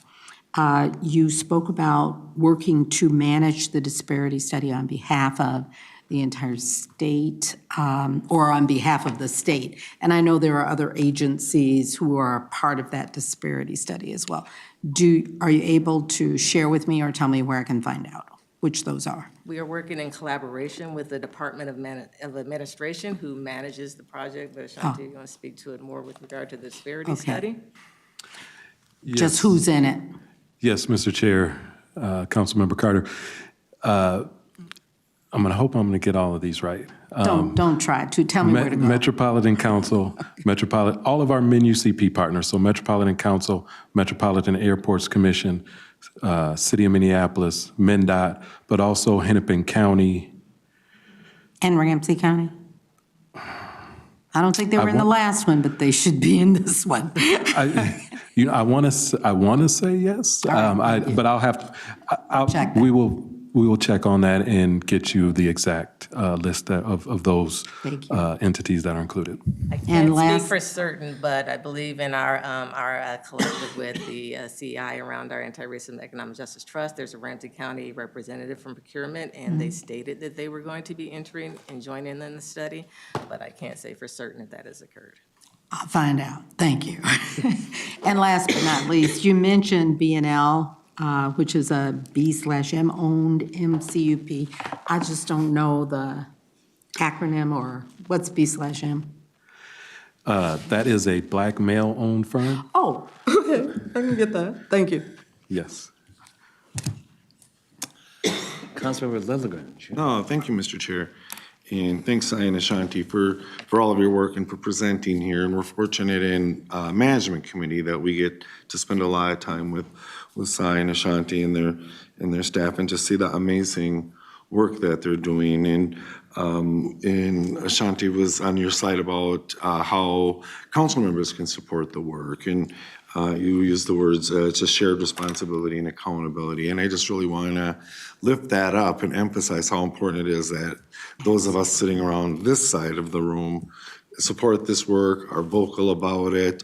E: You spoke about working to manage the disparity study on behalf of the entire state, or on behalf of the state. And I know there are other agencies who are a part of that disparity study as well. Are you able to share with me or tell me where I can find out which those are?
N: We are working in collaboration with the Department of Administration, who manages the project, but Ashanti, you want to speak to it more with regard to the disparity study?
E: Just who's in it?
M: Yes, Mr. Chair, Councilmember Carter. I'm going to get all of these right.
E: Don't try to. Tell me where to go.
M: Metropolitan Council, all of our MNUCP partners, so Metropolitan Council, Metropolitan Airports Commission, City of Minneapolis, MnDOT, but also Hennepin County.
E: And Ramsey County? I don't think they were in the last one, but they should be in this one.
M: I want to say yes, but I'll have to.
E: Check
M: we will will check on that and get you the exact list of those
E: Thank you.
M: entities that are included.
N: I
E: And
N: can't speak
E: last-
N: for certain, but I believe in our collective with the CI around our Anti-Racism Economic Justice Trust, there's a Ramsey County representative from procurement, and they stated that they were going to be entering and joining in the study, but I can't say for certain if that has occurred.
E: I'll find out. Thank you. And last but not least, you mentioned BNL, which is a B/M owned MCUP. I just don't know the acronym or what's B/M.
M: That is a black male-owned firm?
E: Oh, okay. I can get that. Thank you.
M: Yes.
A: Councilmember Lilligren.
F: No, thank you, Mr. Chair. And thanks, Sai and Ashanti, for all of your work and for presenting here. And we're fortunate in Management Committee that we get to spend a lot of time with Sai and Ashanti and their staff and just see the amazing work that they're doing. And Ashanti was on your slide about how council members can support the work. And you used the words, it's a shared responsibility and accountability. And I just really want to lift that up and emphasize how important it is that those of us sitting around this side of the room support this work, are vocal about it,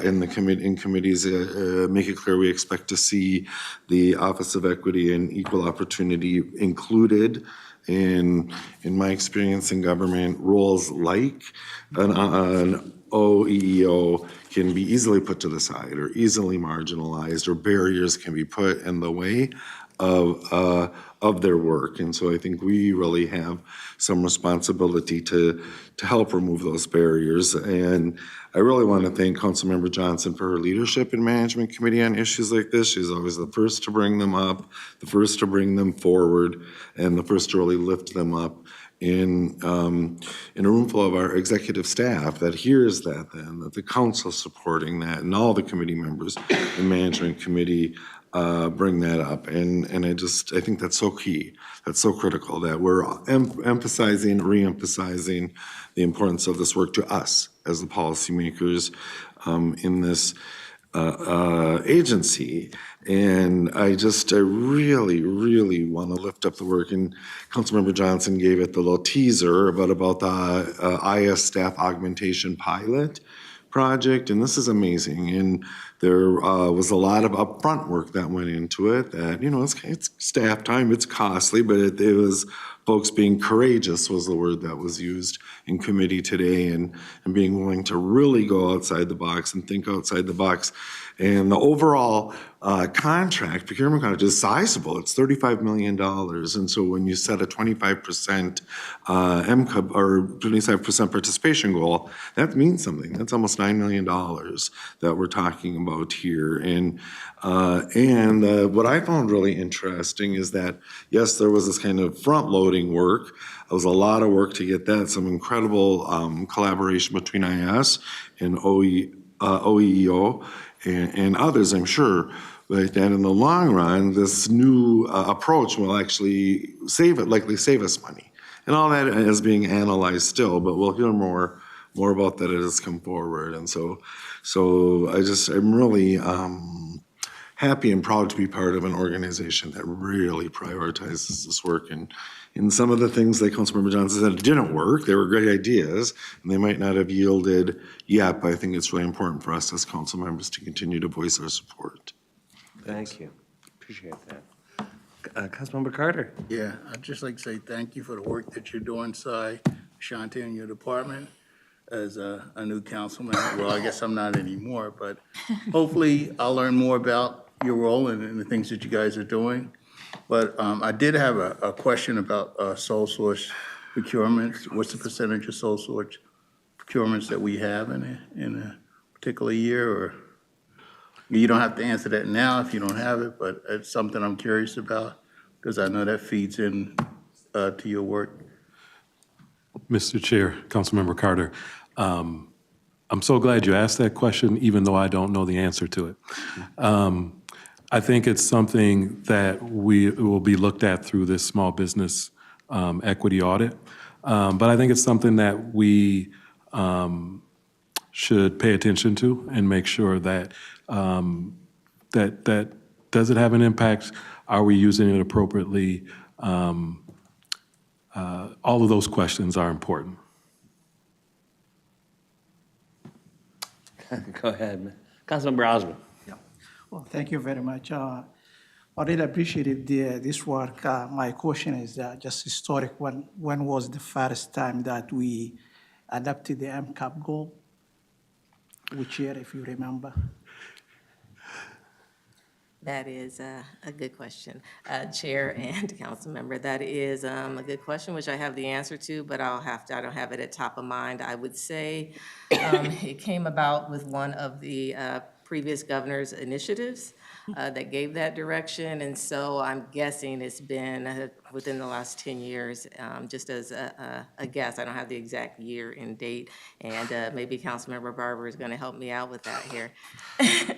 F: in committees, make it clear we expect to see the Office of Equity and Equal Opportunity included in my experience in government. Roles like an OEEO can be easily put to the side or easily marginalized, or barriers can be put in the way of their work. And so I think we really have some responsibility to help remove those barriers. And I really want to thank Councilmember Johnson for her leadership in Management Committee on issues like this. She's always the first to bring them up, the first to bring them forward, and the first to really lift them up in a room full of our executive staff that hears that then, that the council's supporting that, and all the committee members in Management Committee bring that up. And I think that's so key, that's so critical, that we're emphasizing, re-emphasizing the importance of this work to us as the policymakers in this agency. And I really, really want to lift up the work. And Councilmember Johnson gave it the little teaser about the IS staff augmentation pilot project, and this is amazing. And there was a lot of upfront work that went into it that, it's staff time, it's costly, but it was folks being courageous was the word that was used in committee today, and being willing to really go outside the box and think outside the box. And the overall procurement contract is sizable. It's $35 million. And so when you set a 25% MCUB or 25% participation goal, that means something. That's almost $9 million that we're talking about here. And what I found really interesting is that, yes, there was this kind of front-loading work. It was a lot of work to get that, some incredible collaboration between IS and OEEO and others, I'm sure. But that in the long run, this new approach will actually likely save us money. And all that is being analyzed still, but we'll hear more about that as it comes forward. And so I'm really happy and proud to be part of an organization that really prioritizes this work. And some of the things that Councilmember Johnson said didn't work. They were great ideas, and they might not have yielded yet, but I think it's really important for us as council members to continue to voice our support.
A: Thank you. Appreciate that. Councilmember Carter.
R: Yeah, I'd just like to say thank you for the work that you're doing, Sai, Shanti, and your department. As a new councilman, well, I guess I'm not anymore, but hopefully I'll learn more about your role and the things that you guys are doing. But I did have a question about sole source procurements. What's the percentage of sole source procurements that we have in a particular year? Or you don't have to answer that now if you don't have it, but it's something I'm curious about because I know that feeds in to your work.
M: Mr. Chair, Councilmember Carter, I'm so glad you asked that question, even though I don't know the answer to it. I think it's something that will be looked at through this small business equity audit. But I think it's something that we should pay attention to and make sure that that Does it have an impact? Are we using it appropriately? All of those questions are important.
A: Go ahead. Councilmember Osborne.
S: Well, thank you very much. I really appreciated this work. My question is just historic. When was the first time that we adopted the MCAP goal? Which year, if you remember?
N: That is a good question. Chair and council member, that is a good question, which I have the answer to, but I don't have it at top of mind. I would say it came about with one of the previous governor's initiatives that gave that direction. And so I'm guessing it's been within the last 10 years, just as a guess. I don't have the exact year and date. And maybe Councilmember Barber is going to help me out with that here.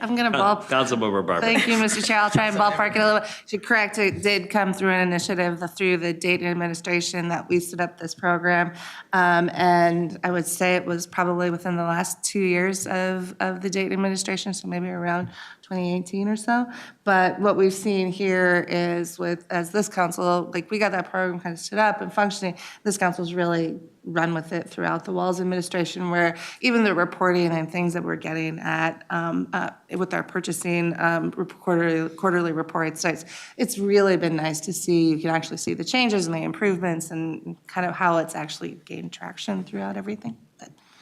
T: I'm going to
A: Councilmember Barber.
T: Thank you, Mr. Chair. I'll try and ballpark it a little bit. To correct, it did come through an initiative through the Dayton administration that we set up this program. And I would say it was probably within the last 2 years of the Dayton administration, so maybe around 2018 or so. But what we've seen here is as this council, like we got that program kind of stood up and functioning, this council's really run with it throughout the Walls administration, where even the reporting and things that we're getting at with our purchasing quarterly reports, it's really been nice to see. You can actually see the changes and the improvements and kind of how it's actually gained traction throughout everything.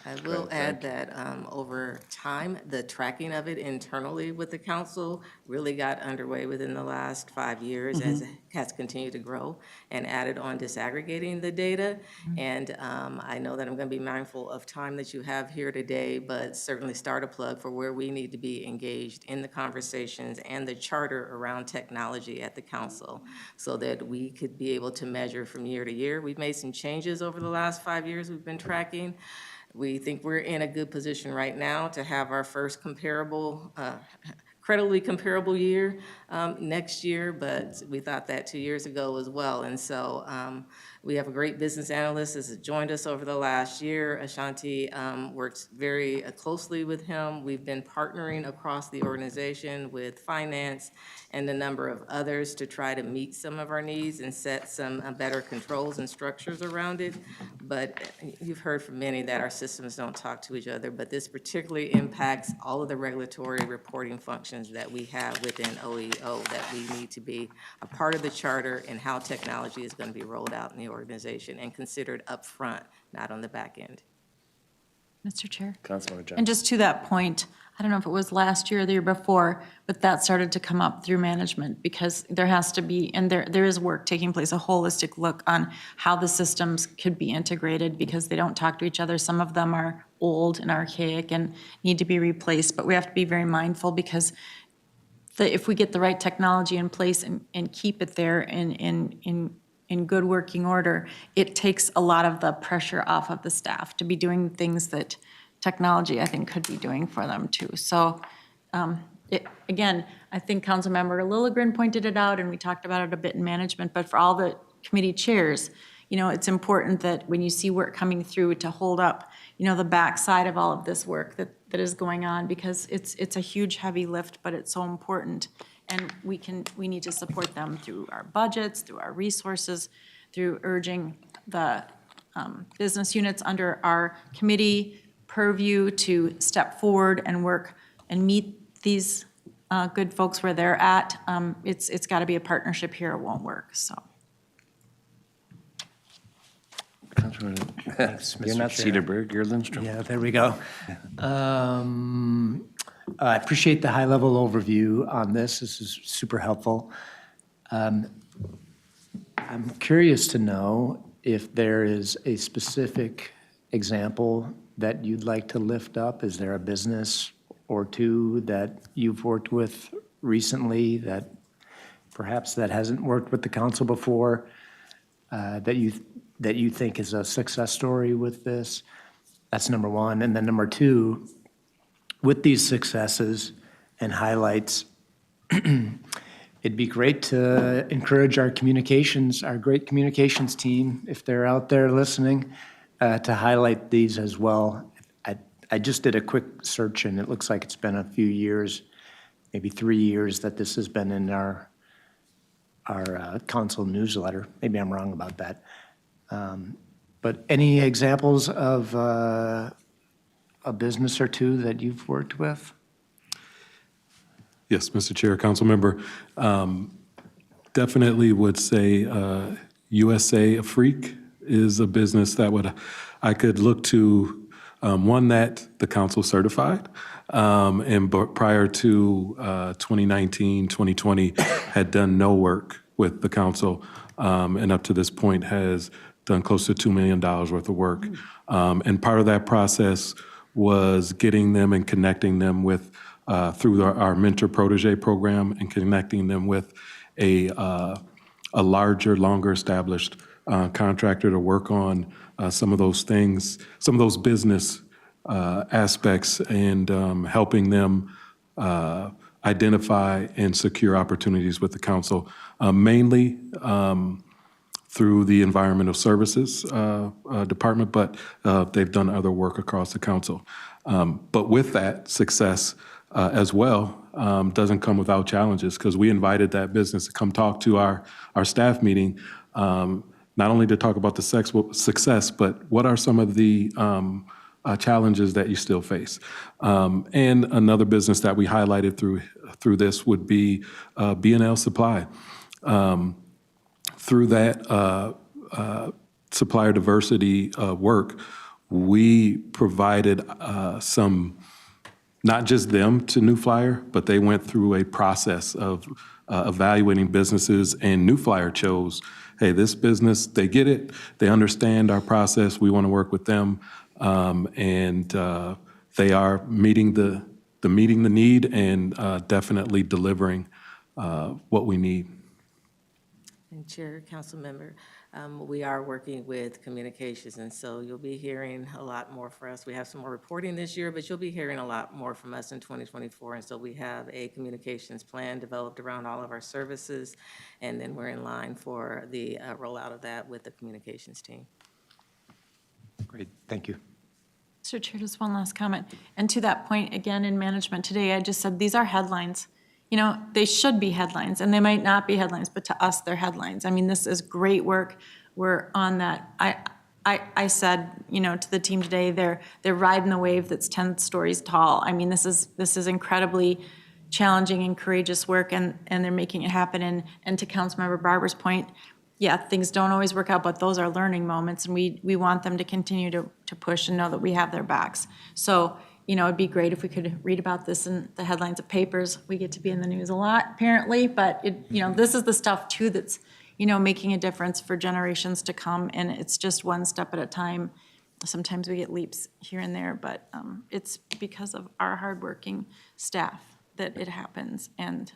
N: I will add that over time, the tracking of it internally with the council really got underway within the last 5 years as it has continued to grow and added on disaggregating the data. And I know that I'm going to be mindful of time that you have here today, but certainly start a plug for where we need to be engaged in the conversations and the charter around technology at the council so that we could be able to measure from year to year. We've made some changes over the last 5 years we've been tracking. We think we're in a good position right now to have our first credibly comparable year next year, but we thought that 2 years ago as well. And so we have a great business analyst that's joined us over the last year. Ashanti works very closely with him. We've been partnering across the organization with finance and a number of others to try to meet some of our needs and set some better controls and structures around it. But you've heard from many that our systems don't talk to each other, but this particularly impacts all of the regulatory reporting functions that we have within OEO that we need to be a part of the charter and how technology is going to be rolled out in the organization and considered upfront, not on the back end.
B: Mr. Chair.
A: Councilmember Johnson.
B: And just to that point, I don't know if it was last year or the year before, but that started to come up through management because there has to be, and there is work taking place, a holistic look on how the systems could be integrated because they don't talk to each other. Some of them are old and archaic and need to be replaced, but we have to be very mindful because if we get the right technology in place and keep it there in good working order, it takes a lot of the pressure off of the staff to be doing things that technology, I think, could be doing for them too. So again, I think Councilmember Lilligren pointed it out and we talked about it a bit in management, but for all the committee chairs, it's important that when you see work coming through to hold up, the backside of all of this work that is going on because it's a huge heavy lift, but it's so important. And we need to support them through our budgets, through our resources, through urging the business units under our committee purview to step forward and work and meet these good folks where they're at. It's got to be a partnership here. It won't work, so.
A: You're not Cedarburg, you're Lindstrom.
K: Yeah, there we go. I appreciate the high-level overview on this. This is super helpful. I'm curious to know if there is a specific example that you'd like to lift up. Is there a business or two that you've worked with recently that perhaps that hasn't worked with the council before that you think is a success story with this? That's number one. And then number two, with these successes and highlights, it'd be great to encourage our great communications team, if they're out there listening, to highlight these as well. I just did a quick search and it looks like it's been a few years maybe 3 years that this has been in our council newsletter. Maybe I'm wrong about that. But any examples of a business or two that you've worked with?
M: Yes, Mr. Chair, council member. Definitely would say USA Afrique is a business that I could look to, one that the council certified, and prior to 2019, 2020, had done no work with the council, and up to this point has done close to $2 million worth of work. And part of that process was getting them and connecting them with, through our mentor protege program, and connecting them with a larger, longer established contractor to work on some of those things, some of those business aspects, and helping them identify and secure opportunities with the council, mainly through the Environmental Services Department, but they've done other work across the council. But with that success as well, doesn't come without challenges, because we invited that business to come talk to our staff meeting, not only to talk about the success, but what are some of the challenges that you still face. And another business that we highlighted through this would be B&L Supply. Through that supplier diversity work, we provided some, not just them to New Flyer, but they went through a process of evaluating businesses, and New Flyer chose, hey, this business, they get it, they understand our process, we want to work with them, and they are meeting the need and definitely delivering what we need.
N: And Chair, Council Member, we are working with communications, and so you'll be hearing a lot more from us. We have some more reporting this year, but you'll be hearing a lot more from us in 2024. And so we have a communications plan developed around all of our services, and then we're in line for the rollout of that with the communications team.
K: Great, thank you.
B: Mr. Chair, just one last comment. And to that point, again, in management today, I just said, these are headlines. You know, they should be headlines, and they might not be headlines, but to us, they're headlines. I mean, this is great work. We're on that. I said, you know, to the team today, they're riding the wave that's 10 stories tall. I mean, this is incredibly challenging and courageous work, and they're making it happen. And to Councilmember Barber's point, yeah, things don't always work out, but those are learning moments, and we want them to continue to push and know that we have their backs. So, you know, it'd be great if we could read about this in the headlines of papers. We get to be in the news a lot, apparently, but this is the stuff too that's, you know, making a difference for generations to come, and it's just one step at a time. Sometimes we get leaps here and there, but it's because of our hardworking staff that it happens, and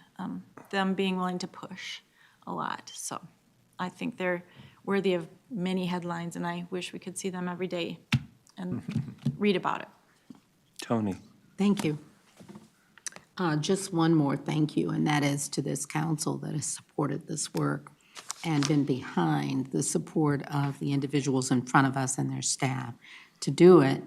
B: them being willing to push a lot. So I think they're worthy of many headlines, and I wish we could see them every day and read about it.
O: Tony.
E: Thank you. Just one more thank you, and that is to this council that has supported this work and been behind the support of the individuals in front of us and their staff to do it.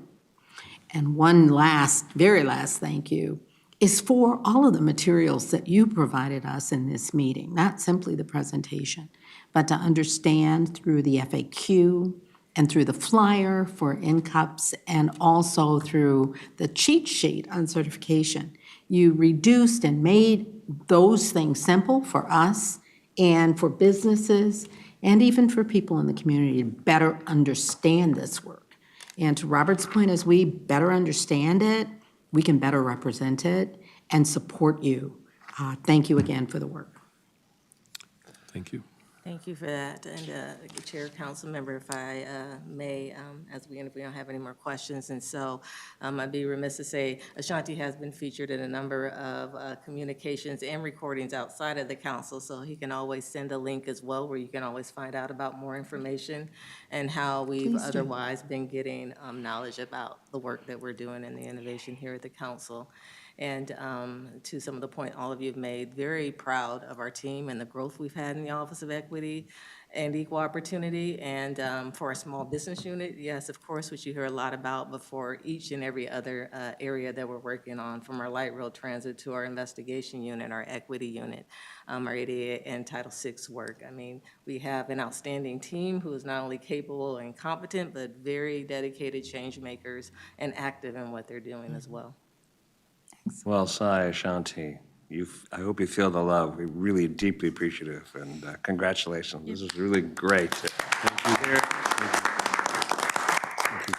E: And one last, very last thank you is for all of the materials that you provided us in this meeting, not simply the presentation, but to understand through the FAQ and through the flyer for NCUPs, and also through the cheat sheet on certification. You reduced and made those things simple for us and for businesses, and even for people in the community to better understand this work. And to Robert's point, as we better understand it, we can better represent it and support you. Thank you again for the work.
M: Thank you.
N: Thank you for that. And Chair, Council Member, if I may, as we don't have any more questions, and so I'd be remiss to say Ashanti has been featured in a number of communications and recordings outside of the council, so he can always send a link as well where you can always find out about more information and how we've otherwise been getting knowledge about the work that we're doing and the innovation here at the council. And to some of the point all of you have made, very proud of our team and the growth we've had in the Office of Equity and Equal Opportunity. And for our small business unit, yes, of course, which you hear a lot about, but for each and every other area that we're working on, from our light rail transit to our investigation unit, our equity unit, our ADA and Title VI work. I mean, we have an outstanding team who is not only capable and competent, but very dedicated change makers and active in what they're doing as well.
A: Well, Sai, Ashanti, I hope you feel the love. We're really deeply appreciative, and congratulations. This is really great.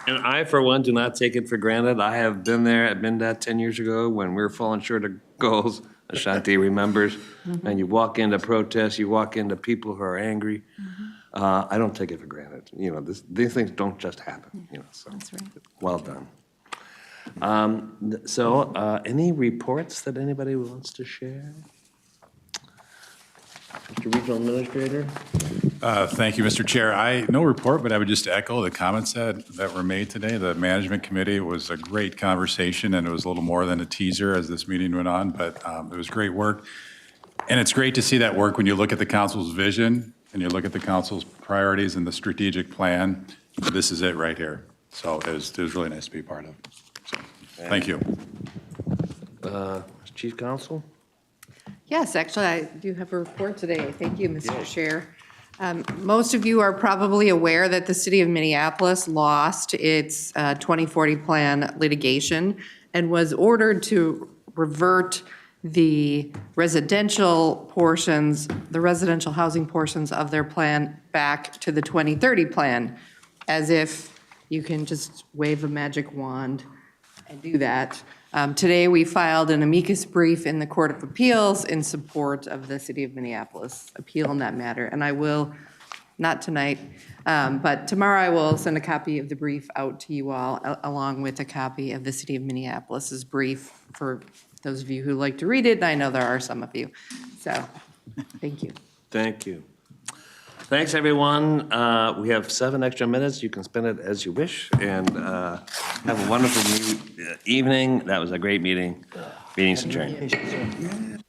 A: And I, for one, do not take it for granted. I have been there at MnDOT 10 years ago when we were falling short of goals. Ashanti remembers. And you walk into protests, you walk into people who are angry. I don't take it for granted. You know, these things don't just happen, you know, so.
B: That's right.
A: Well done. Any reports that anybody wants to share? Mr. Regional Administrator?
U: Thank you, Mr. Chair. No report, but I would just echo the comments that were made today. The Management Committee was a great conversation, and it was a little more than a teaser as this meeting went on, but it was great work. And it's great to see that work when you look at the council's vision and you look at the council's priorities and the strategic plan. This is it right here. So it was really nice to be part of. So, thank you.
A: Chief Counsel?
H: Yes, actually, I do have a report today. Thank you, Mr. Chair. Most of you are probably aware that the city of Minneapolis lost its 2040 plan litigation and was ordered to revert the residential housing portions of their plan back to the 2030 plan, as if you can just wave a magic wand and do that. Today, we filed an amicus brief in the Court of Appeals in support of the City of Minneapolis appeal in that matter. And I will, not tonight, but tomorrow I will send a copy of the brief out to you all, along with a copy of the City of Minneapolis's brief for those of you who like to read it. And I know there are some of you. So, thank you.
A: Thank you. Thanks, everyone. We have 7 extra minutes. You can spend it as you wish, and have a wonderful evening. That was a great meeting. Meeting's adjourned.